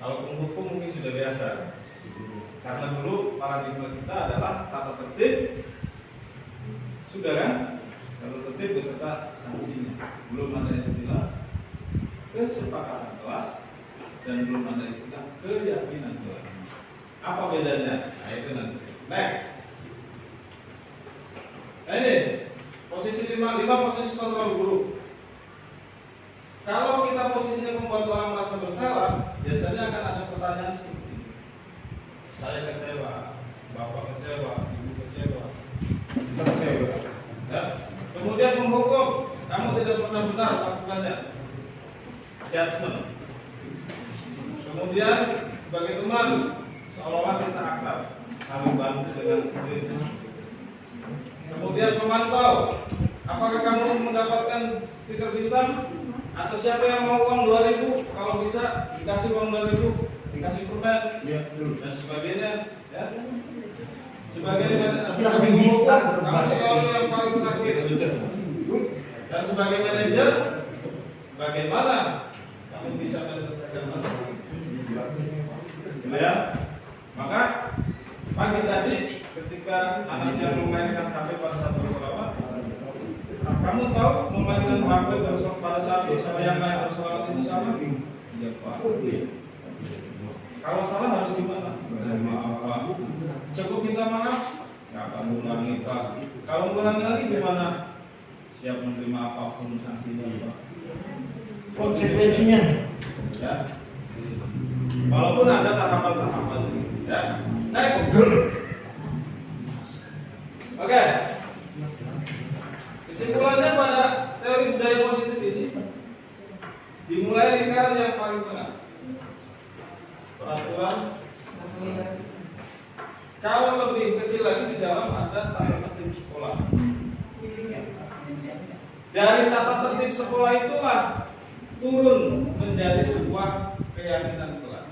Kalau penghukum mungkin sudah biasa. Karena dulu paradigma kita adalah tata tertib, sudah kan? Tata tertib beserta sanksinya. Belum ada istilah kesepakatan kelas dan belum ada istilah keyakinan kelas. Apa bedanya? Nah itu nanti. Next. Ini posisi 5 posisi kontrol guru. Kalau kita posisinya membuat orang merasa bersalah, biasanya akan ada pertanyaan seperti ini. Saya kecewa, bapak kecewa, ibu kecewa, kita kecewa. Ya. Kemudian menghukum, kamu tidak pernah benar lakukannya. Adjustment. Kemudian sebagai teman, seolah-olah kita akrab, saling bantu dengan murid. Kemudian pemantau, apakah kamu mendapatkan stiker bintang? Atau siapa yang mau uang 2.000? Kalau bisa dikasih uang 2.000, dikasih permen, dan sebagainya. Ya. Sebagainya. Kamu selalu yang paling terakhir. Dan sebagai manajer, bagaimana kamu bisa menyelesaikan masalah? Ya. Maka pagi tadi ketika anaknya memainkan HP pada saat bersolawat, kamu tahu memainkan HP pada saat sama yang lain bersolawat itu sama? Iya Pak. Kalau salah harus gimana? Maaf Pak. Cukup minta maaf? Nggak akan ulangi Pak. Kalau ulangi lagi gimana? Siap menerima apapun sanksinya Pak. Konsekuensinya. Ya. Walaupun ada tahapan-tahapan. Ya, next. Oke. Kesimpulannya pada teori budaya positif ini dimulai lingkaran yang paling tengah. Peraturan. Kalau lebih kecil lagi di dalam ada tata tertib sekolah. Dari tata tertib sekolah itulah turun menjadi sebuah keyakinan kelas.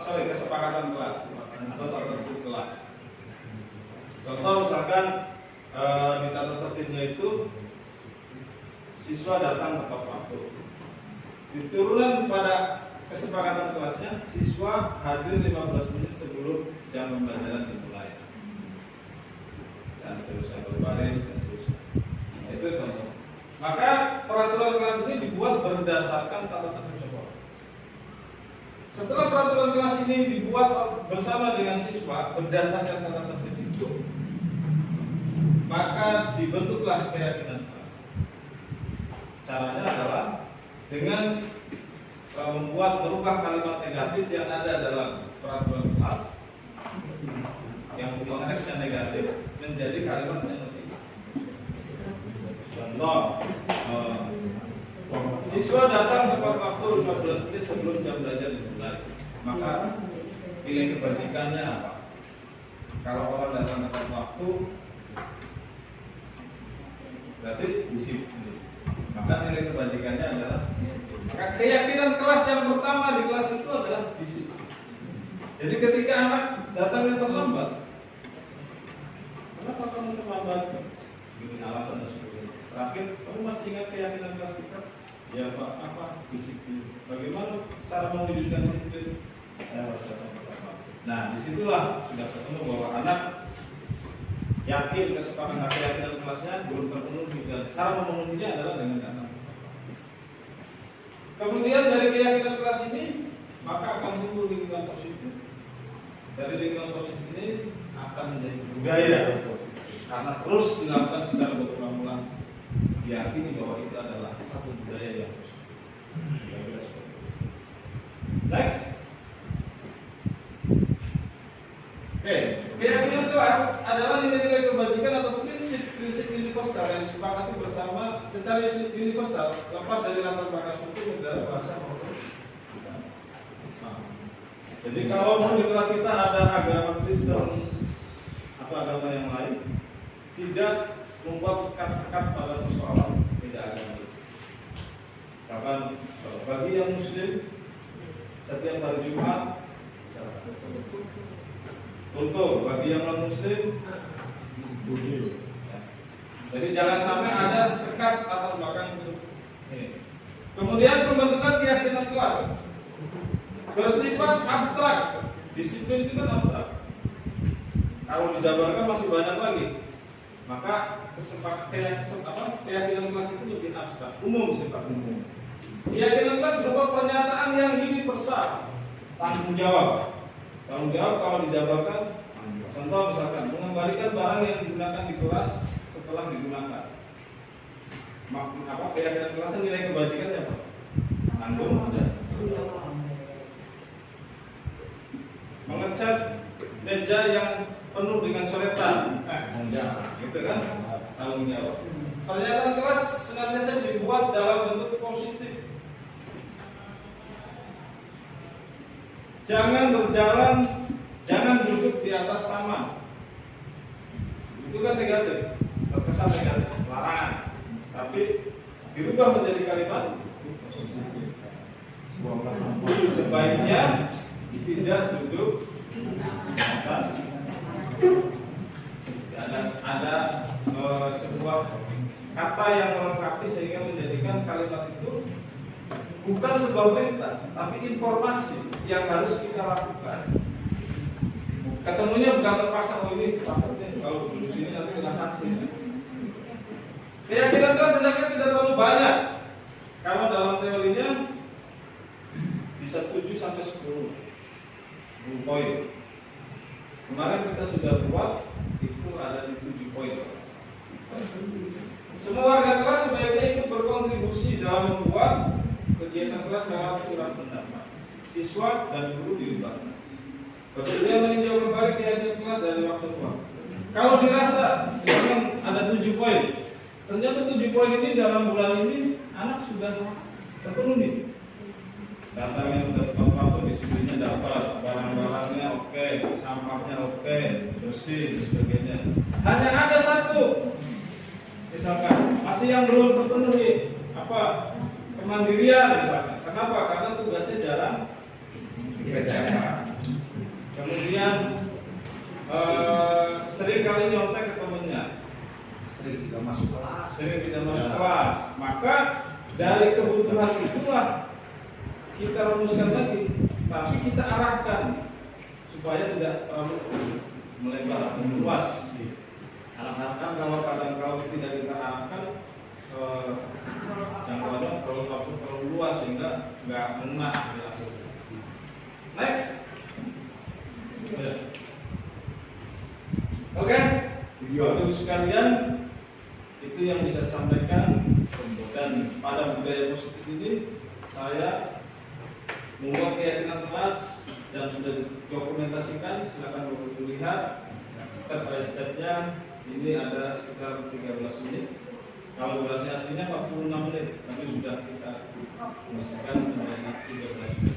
Kesepakatan kelas atau tata tertib kelas. Contoh misalkan di tata tertibnya itu siswa datang tepat waktu. Diturunan pada kesepakatan kelasnya, siswa hadir 15 menit sebelum jam pembelajaran dimulai. Dan seterusnya berbaris dan seterusnya. Nah, itu contoh. Maka peraturan kelas ini dibuat berdasarkan tata tertib sekolah. Setelah peraturan kelas ini dibuat bersama dengan siswa berdasarkan tata tertib itu, maka dibentuklah keyakinan kelas. Caranya adalah dengan merubah kalimat negatif yang ada dalam peraturan kelas yang konteksnya negatif menjadi kalimat yang lebih. Contoh, siswa datang tepat waktu 15 menit sebelum jam belajar dimulai. Maka nilai kebajikannya apa? Kalau orang datang tepat waktu, berarti disiplin. Maka nilai kebajikannya adalah disiplin. Maka keyakinan kelas yang pertama di kelas itu adalah disiplin. Jadi ketika anak datangnya terlambat, kenapa kamu terlambat? Ini alasan dan sebagainya. Terakhir, kamu masih ingat keyakinan kelas kita? Ya Pak, apa? Disiplin. Bagaimana cara mewujudkan disiplin? Saya harus datang tepat waktu. Nah, disitulah sudah ketemu bahwa anak yakin kesepakatan keyakinan kelasnya belum terpenuhi dan cara memenuhinya adalah dengan datang. Kemudian dari keyakinan kelas ini maka akan tumbuh lingkungan positif. Dari lingkungan positif ini akan menjadi budaya karena terus dilakukan secara berulang-ulang, diyakini bahwa itu adalah satu budaya yang positif. Next. Oke, keyakinan kelas adalah nilai-nilai kebajikan atau prinsip-prinsip universal yang disepakati bersama secara universal, lepas dari latar belakang suku, negara, bahasa maupun budaya. Jadi kalau di kelas kita ada agama Kristen atau agama yang lain, tidak membuat sekat-sekat pada persoalan beda agama itu. Misalkan bagi yang Muslim setiap hari Jumat untuk bagi yang non Muslim, jadi jangan sampai ada sekat atau belakang musuh. Kemudian pembentukan keyakinan kelas bersifat abstrak. Disiplin itu kan abstrak. Kalau dijabarkan masih banyak lagi. Maka keyakinan kelas itu lebih abstrak, umum sifat umum. Keyakinan kelas berupa pernyataan yang universal, tanggung jawab. Tanggung jawab kalau dijabarkan, contoh misalkan mengembalikan barang yang digunakan di kelas setelah digunakan. Keyakinan kelasnya nilai kebajikannya apa? Tanggung jawab. Mengecat meja yang penuh dengan coretan, gitu kan? Tanggung jawab. Pernyataan kelas senantiasa dibuat dalam bentuk positif. Jangan duduk di atas taman. Itu kan negatif, terkesan negatif, larangan. Tapi dirubah menjadi kalimat sebaiknya tidak duduk di atas. Ada sebuah kata yang melengkapi sehingga menjadikan kalimat itu bukan sebuah perintah, tapi informasi yang harus kita lakukan. Ketemunya bukan terpaksa, ini kalau duduk sini nanti kena sanksi. Keyakinan kelas hendaknya tidak terlalu banyak. Kalau dalam teorinya bisa 7 sampai 10 poin. Kemarin kita sudah buat itu ada di 7 poin. Semua warga kelas sebaiknya ikut berkontribusi dalam membuat kegiatan kelas lewat surat pendapat. Siswa dan guru dilibatkan. Bersedia meninjau kembali kegiatan kelas dari waktu ke waktu. Kalau dirasa misalkan ada 7 poin, ternyata 7 poin ini dalam bulan ini anak sudah terpenuhi. Datanya sudah tepat waktu, disiplinnya dapat, barang-barangnya oke, sampahnya oke, bersih dan sebagainya. Hanya ada satu, misalkan masih yang belum terpenuhi, apa, kemandirian misalkan. Kenapa? Karena tugasnya jarang dikerjakan. Kemudian sering kali nyontek ke temennya, sering tidak masuk kelas. Maka dari kebutuhan itulah kita rumuskan lagi, tapi kita arahkan supaya tidak terlalu melebar atau meluas. Arahkan kalau kadang-kadang tidak kita arahkan, jangkauannya terlalu luas sehingga nggak mengena. Next. Oke, Bapak Ibu sekalian, itu yang bisa saya sampaikan. Dan pada budaya positif ini saya membuat keyakinan kelas dan sudah didokumentasikan. Silakan Bapak Ibu lihat step by stepnya. Ini ada sekitar 13 menit. Kalau durasi aslinya 46 menit, tapi sudah kita masukkan menjadi 13 menit.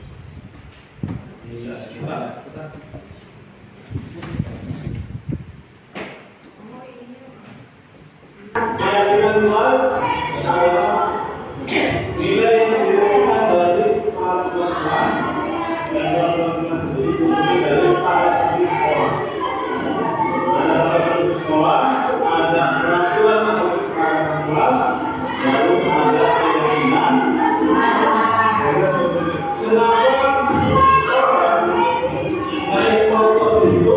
Bisa kita. Keyakinan kelas adalah nilai yang ditemukan dari peraturan kelas dan peraturan kelas sendiri terdiri dari taraf sekolah. Ada taraf sekolah, ada peraturan atau kesepakatan kelas, lalu ada keyakinan. Kenapa orang naik motor itu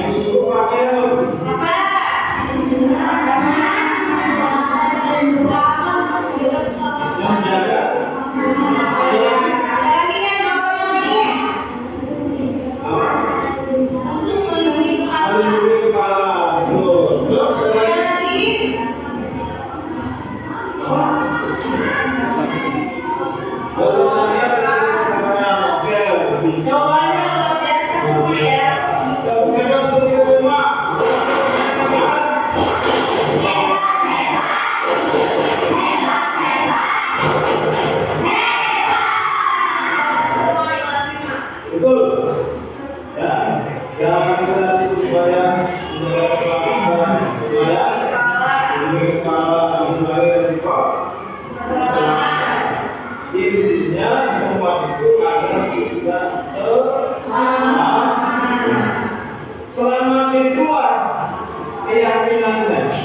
disuruh pakai helm? Intinya semua itu adalah kita selamat itulah keyakinannya.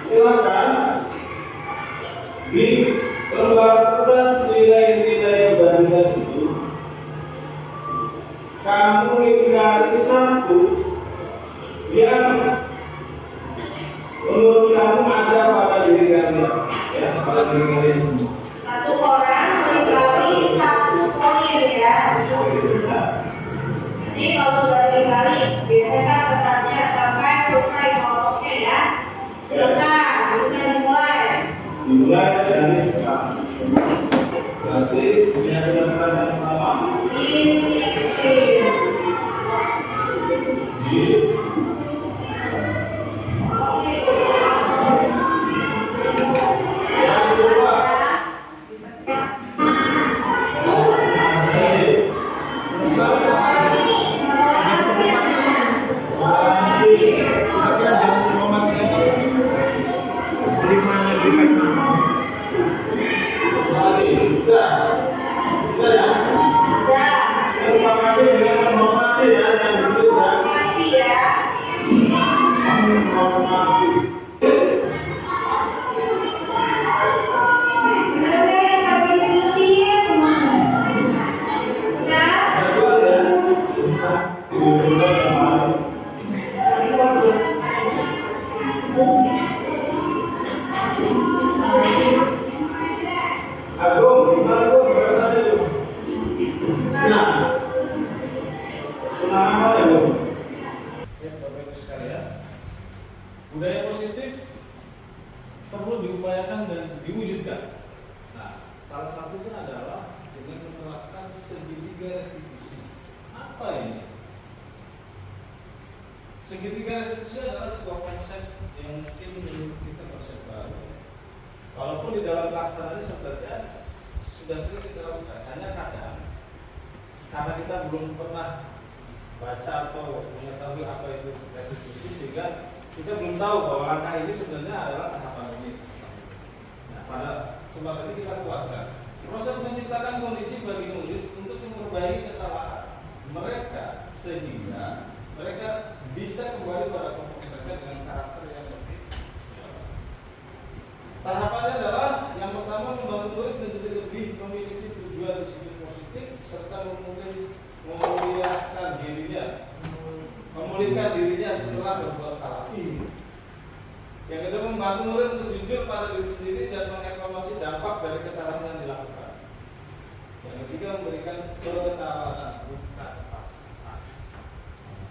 Silakan di lembar kertas nilai-nilai bandingan itu kamu ingkari satu yang menurut kamu ada pada diri kalian, ya, pada diri kalian. Satu orang mengingkari satu poin ya. Jadi kalau sudah dikali, biasanya kan kertasnya sampai selesai kelompoknya ya. Nah, bisa dimulai. Dimulai dari sekarang. Berarti punya kelas yang pertama. Disiplin. Budaya positif perlu diupayakan dan diwujudkan. Nah, salah satunya adalah dengan menerapkan segitiga restitusi. Apa ini? Segitiga restitusi adalah sebuah konsep yang mungkin menurut kita konsep baru. Walaupun di dalam pelaksanaan sebenarnya sudah sering kita lakukan, hanya kadang karena kita belum pernah baca atau mengetahui apa itu restitusi sehingga kita belum tahu bahwa langkah ini sebenarnya adalah tahapan ini. Nah, pada kesempatan ini kita kuatkan proses menciptakan kondisi bagi murid untuk memperbaiki kesalahan mereka sehingga mereka bisa kembali pada kelompok mereka dengan karakter yang lebih. Tahapannya adalah yang pertama membantu murid menjadi lebih memiliki tujuan disiplin positif serta memulihkan dirinya setelah berbuat salah. Yang kedua membantu murid untuk jujur pada diri sendiri dan mengevaluasi dampak dari kesalahan yang dilakukan. Yang ketiga memberikan penawaran bukan paksaan.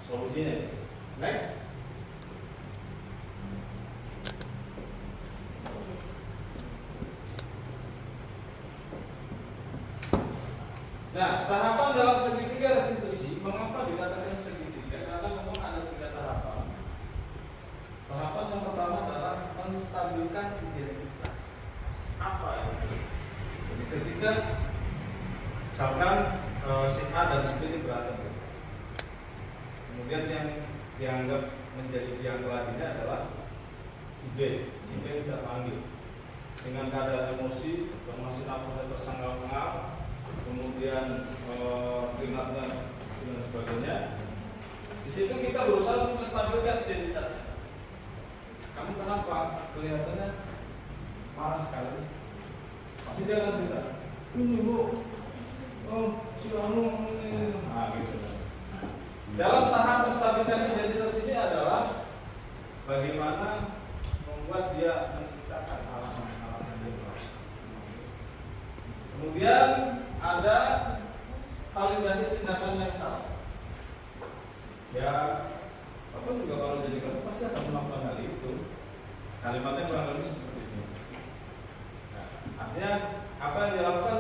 Solusinya. Next. Nah, tahapan dalam segitiga restitusi, mengapa dikatakan segitiga? Karena memang ada 3 tahapan. Tahapan yang pertama adalah menstabilkan identitas. Apa itu? Jadi ketika misalkan si A dan si B ini berantem, kemudian yang dianggap menjadi biang keladinya adalah si B. Si B tidak panggil dengan keadaan emosi, termasuk nafasnya tersengal-sengal, kemudian keringatnya dan sebagainya. Di situ kita berusaha untuk menstabilkan identitasnya. Kamu kenapa kelihatannya marah sekali? Pasti dia akan cerita. Ini bu, si Anu, gitu. Dalam tahap menstabilkan identitas ini adalah bagaimana membuat dia menciptakan alasan-alasan dia. Kemudian ada validasi tindakan yang salah. Ya, apa juga kalau jadi kamu pasti akan melakukan hal itu. Kalimatnya kurang lebih seperti ini. Nah, artinya apa yang dilakukan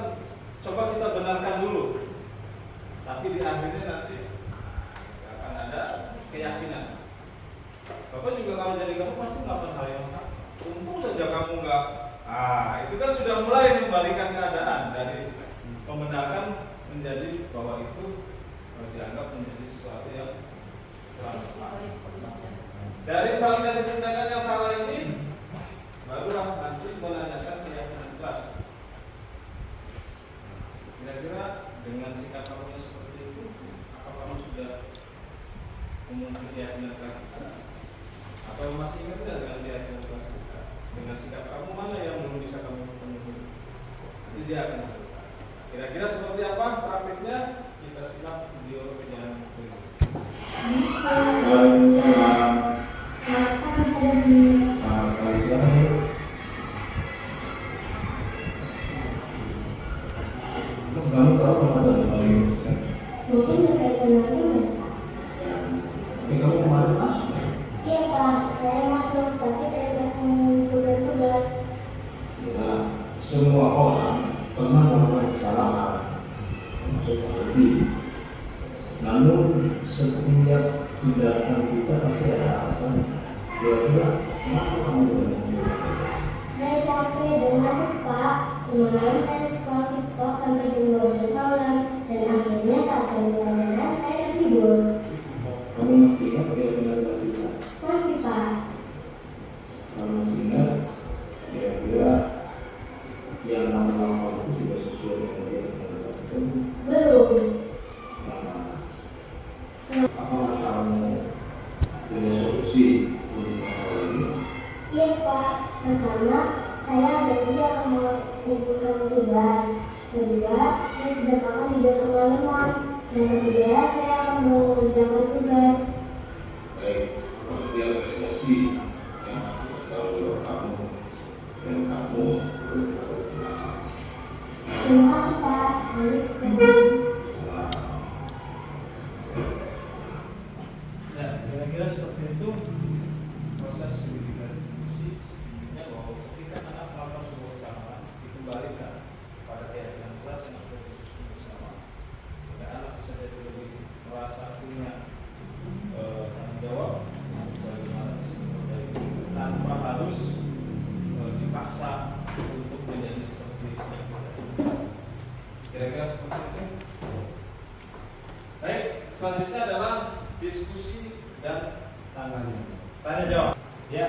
coba kita benarkan dulu. Tapi di akhirnya nanti akan ada keyakinan. Bapak juga kalau jadi kamu pasti melakukan hal yang sama. Untung saja kamu enggak. Itu kan sudah mulai membalikan keadaan dari membenarkan menjadi bahwa itu dianggap menjadi sesuatu yang kurang tepat. Dari validasi tindakan yang salah ini barulah nanti menanyakan keyakinan kelas. Kira-kira dengan sikap kamu seperti itu, apakah kamu sudah memiliki keyakinan kelas kita? Atau masih ingat tidak dengan keyakinan kelas kita? Dengan sikap kamu mana yang belum bisa kamu penuhi? Nanti dia akan berubah. Kira-kira seperti apa praktiknya? Kita simak video yang berikut. Kamu tahu kemana paling besar? Mungkin berkaitan dengan tugas, Pak. Tapi kamu kemarin masuk? Iya, Pak. Saya masuk, tapi saya tidak mengumpulkan tugas. Ya, semua orang pernah melakukan kesalahan, termasuk lebih. Namun setiap tindakan kita pasti ada alasan. Kira-kira kenapa kamu tidak mengumpulkan tugas? Saya capek dan ngantuk, Pak. Semalam saya sekolah TikTok sampai jam 12 malam dan akhirnya saat jam 12 saya tidur. Kamu masih ingat kira-kira tugas kita? Masih, Pak. Kamu masih ingat kira-kira yang kamu lakukan itu sudah sesuai dengan kira-kira tugas itu? Belum. Apakah kamu punya solusi untuk masalah ini? Iya, Pak. Pertama, saya janji akan mengumpulkan tugas. Kedua, saya sudah makan tidur kemalaman. Dan ketiga, saya akan mengerjakan tugas. Baik, seperti apresiasi ya, selalu kamu dan kamu berkesinambungan. Terima kasih, Pak. Ya, kira-kira seperti itu proses segitiga restitusi. Ya, bahwa ketika anak melakukan sebuah kesalahan dikembalikan pada keyakinan kelas yang sudah disusun bersama diskusi dan tanya jawab. Ya.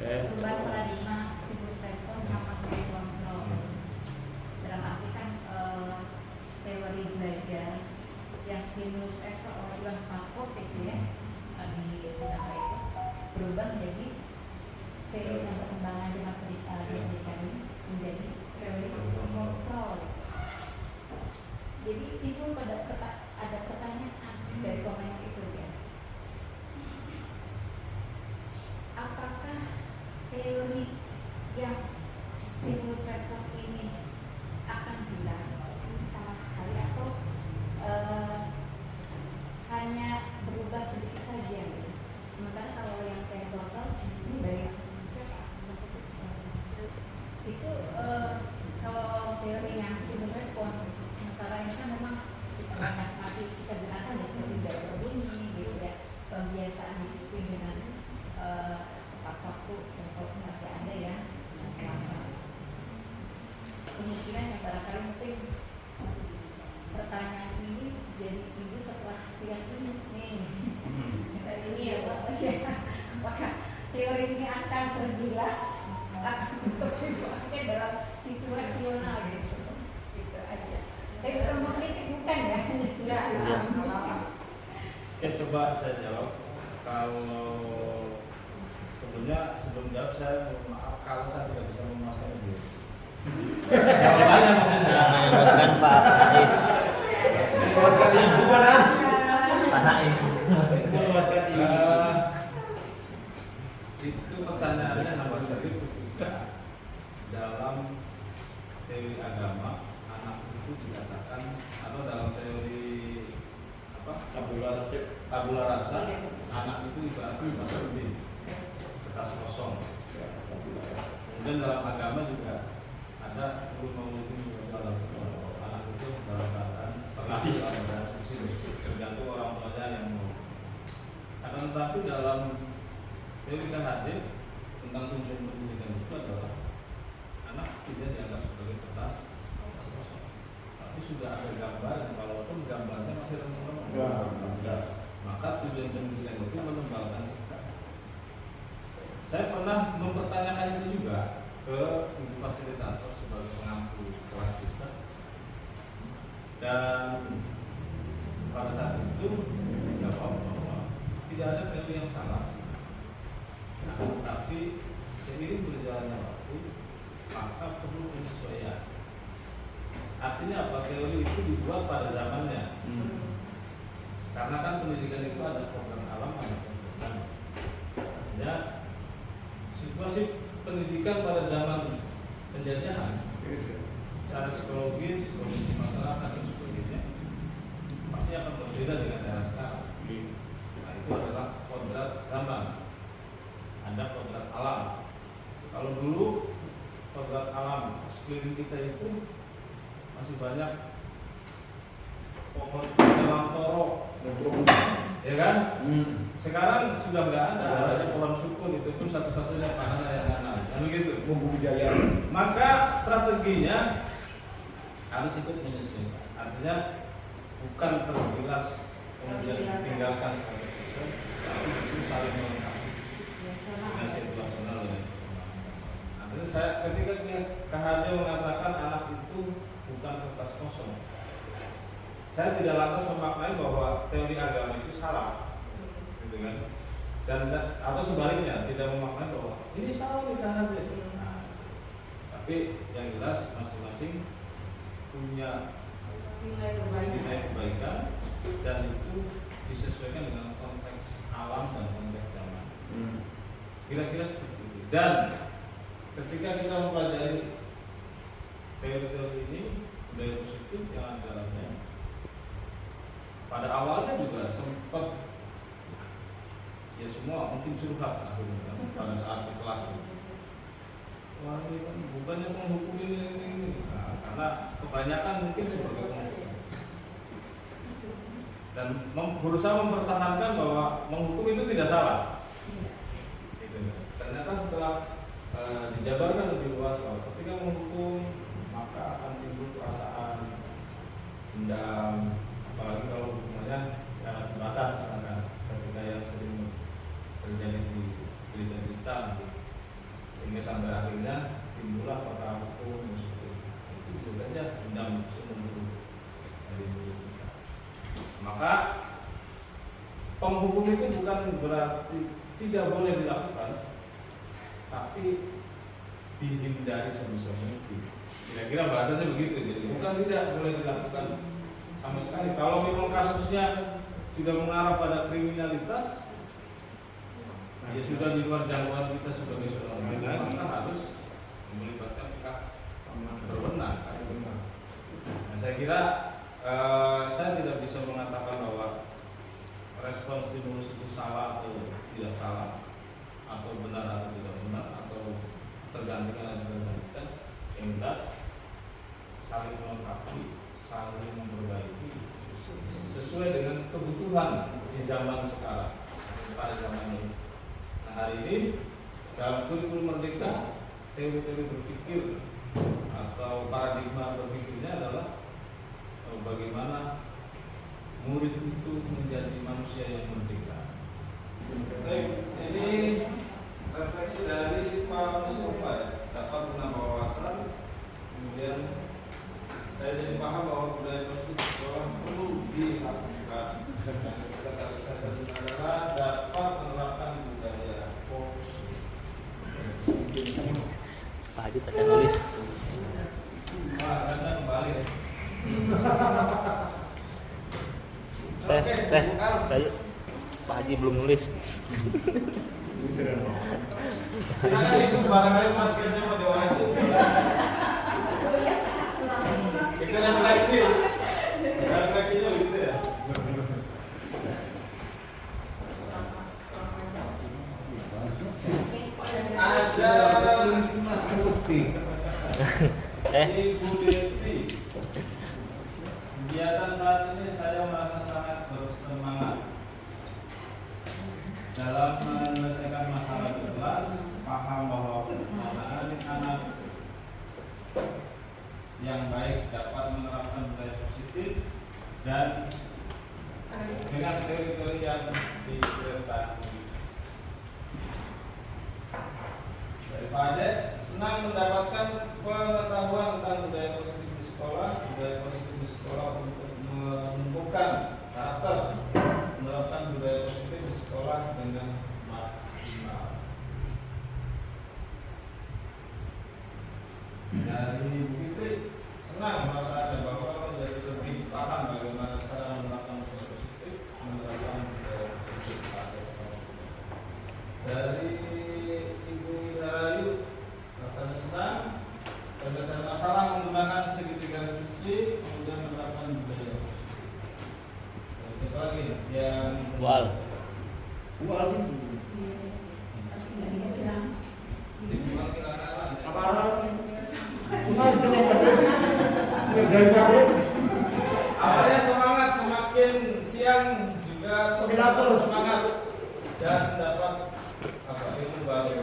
Perubahan paradigma stimulus respons sama kayak kontrol. Dalam arti kan teori belajar yang stimulus respons oleh Iwan Foucault itu ya di Singapura itu berubah menjadi seiring dengan perkembangan dengan pendidikan menjadi teori kontrol. Jadi itu ada pertanyaan dari komen itu ya. Apakah teori yang stimulus respon ini akan hilang sama sekali atau hanya berubah sedikit saja gitu. Sementara kalau yang kayak global ini dari itu kalau teori yang stimulus respon sementara ini kan memang banyak masih kita gunakan ya seperti gaya berbunyi gitu ya, pembiasaan disiplin dengan tepat waktu dan waktu masih ada ya. Kemungkinan yang barangkali mungkin pertanyaan ini jadi ibu setelah lihat ini ya Pak, apakah teori ini akan terjelas akan dipakai dalam situasional gitu aja. Tapi bukan mengkritik bukan ya, hanya sudah. Oke, coba saya jawab. Kalau sebelum jawab saya mohon maaf kalau saya tidak bisa memuaskan ibu. Jawabannya maksudnya. Bukan Pak Ais. Memuaskan ibu mana? Pak Ais. Memuaskan ibu. Itu pertanyaannya hampir serius juga. Dalam teori agama anak itu dikatakan atau dalam teori apa? Tabula rasa anak itu ibaratnya masa lebih kertas kosong. Kemudian dalam agama juga ada dalam anak itu dalam keadaan terlatih dan tergantung orang tuanya yang mau. Akan tetapi dalam teori KHD tentang tujuan pendidikan itu adalah anak tidak dianggap sebagai kertas kosong, tapi sudah ada gambar, walaupun gambarnya masih remuk-remuk. Maka tujuan pendidikan itu mengembangkan sikap. Saya pernah mempertanyakan itu juga ke ibu fasilitator sebagai pengampu kelas kita, dan pada saat itu jawab bahwa tidak ada teori yang salah. Nah, tapi seiring berjalannya waktu maka perlu penyesuaian. Artinya apa? Teori itu dibuat pada zamannya. Karena kan pendidikan itu ada program alam, ada program zaman. Artinya situasi pendidikan pada zaman penjajahan secara psikologis, kondisi masyarakat dan sebagainya pasti akan berbeda dengan era sekarang. Nah, itu adalah kodrat zaman. Ada kodrat alam. Kalau dulu kodrat alam sekeliling kita itu masih banyak pohon dalam torok, ya kan? Sekarang sudah nggak ada pohon sukun, itu pun satu-satunya pangan yang nanam, kan begitu? Budidaya. Maka strateginya harus ikut menyesuaikan. Artinya bukan tergilas kemudian ditinggalkan 100%, tapi justru saling melengkapi dengan situasional dan artinya saya ketika lihat KHD mengatakan anak itu bukan kertas kosong, saya tidak lantas memaknai bahwa teori agama itu salah, gitu kan? Dan atau sebaliknya tidak memaknai bahwa ini salah nih KHD. Nah, tapi yang jelas masing-masing punya nilai kebaikan dan itu disesuaikan dengan konteks alam dan konteks zaman. Kira-kira seperti itu. Dan ketika kita mempelajari teori-teori ini, budaya positif yang ada dalamnya, pada awalnya juga sempat ya semua mungkin curhat akhirnya pada saat di kelas. Wah, ini kan bukannya menghukum ini. Nah, karena kebanyakan mungkin sebagai penghukum. dan berusaha mempertahankan bahwa menghukum itu tidak salah. Gitu. Ternyata setelah dijabarkan lebih luas bahwa ketika menghukum maka akan timbul perasaan dendam, apalagi kalau hukumannya sangat terbatas, misalkan ketika yang sering terjadi di berita-berita, sehingga sampai akhirnya timbullah perkara hukum dan sebagainya. Itu bisa saja dendam seumur hidup. Maka penghukum itu bukan berarti tidak boleh dilakukan, tapi dihindari sebisa mungkin. Kira-kira bahasanya begitu. Jadi bukan tidak boleh dilakukan sama sekali. Kalau memang kasusnya sudah mengarah pada kriminalitas, ya sudah di luar jangkauan kita sebagai seorang negara, maka harus melibatkan pihak berwenang. Nah, saya kira saya tidak bisa mengatakan bahwa respon stimulus itu salah atau tidak salah, atau benar atau tidak benar, atau tergantikan atau tergantikan. Yang jelas saling melengkapi, saling memperbaiki sesuai dengan kebutuhan di zaman sekarang, pada zaman ini. Nah, hari ini dalam kurikulum Merdeka, teori-teori berpikir atau paradigma berpikirnya adalah bagaimana murid itu menjadi manusia yang merdeka. Baik, ini refleksi dari Pak Mustafa ya, dapat menambah wawasan. Kemudian saya jadi paham bahwa budaya positif sekolah perlu dilakukan. Saya satu adalah dapat menerapkan budaya positif. Pak Haji tadi nulis. Wah, Anda kembali. Saya Pak Haji belum nulis. Silakan itu barangkali maskernya mau dioreksi. Itu refleksi. Refleksinya begitu ya. Ada bukti. Ibu Deti. Kegiatan saat ini saya merasa sangat bersemangat dalam menyelesaikan masalah di kelas, paham bahwa anak-anak yang baik dapat menerapkan budaya positif dan dengan teori-teori yang disertai. Dari Pak Ade, senang mendapatkan pengetahuan tentang budaya positif di sekolah. Budaya positif di sekolah untuk menumbuhkan karakter, menerapkan budaya positif di sekolah dengan maksimal. Dari Bu Fitri, senang merasa ada bahwa menjadi lebih paham bagaimana cara menerapkan budaya positif, menerapkan budaya positif pada sekolah. Dari Ibu Rayu, rasanya senang penyelesaian masalah menggunakan segitiga sisi, kemudian menerapkan budaya positif. Siapa lagi yang Wal. Awalnya semangat, semakin siang juga terus semangat dan dapat ilmu baru.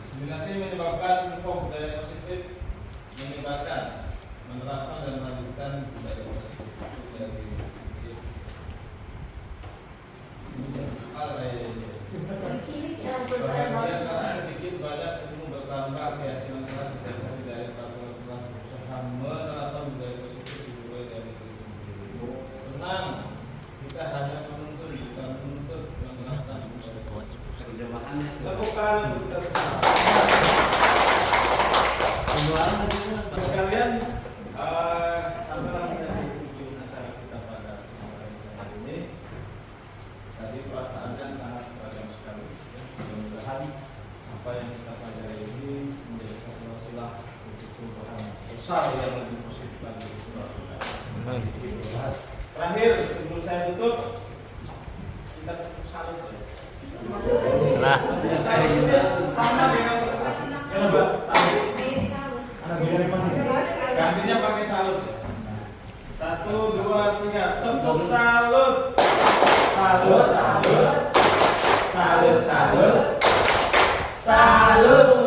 Diskriminasi menyebabkan info budaya positif, menyebarkan, menerapkan dan melanjutkan budaya positif dari bahagia karena sedikit banyak ilmu bertambah, keyakinan keras didasari dari peraturan kelas berusaha menerapkan budaya positif dimulai dari diri sendiri. Senang kita hanya menuntut, bukan menuntut menerapkan budaya positif. Tepuk tangan untuk kita semua. Sekalian, sampailah kita di ujung acara kita pada sore hari ini. Tadi perasaannya sangat beragam sekali. Mudah-mudahan apa yang kita pelajari ini menjadi satu wasilah untuk perubahan besar yang lebih positif lagi di seluruh kita. Terakhir, sebelum saya tutup, kita salut ya. Nah, Sama dengan debat tadi. Gantinya pakai salut. 1, 2, 3. tepuk salut. Salut, salut. Salut, salut. Salut.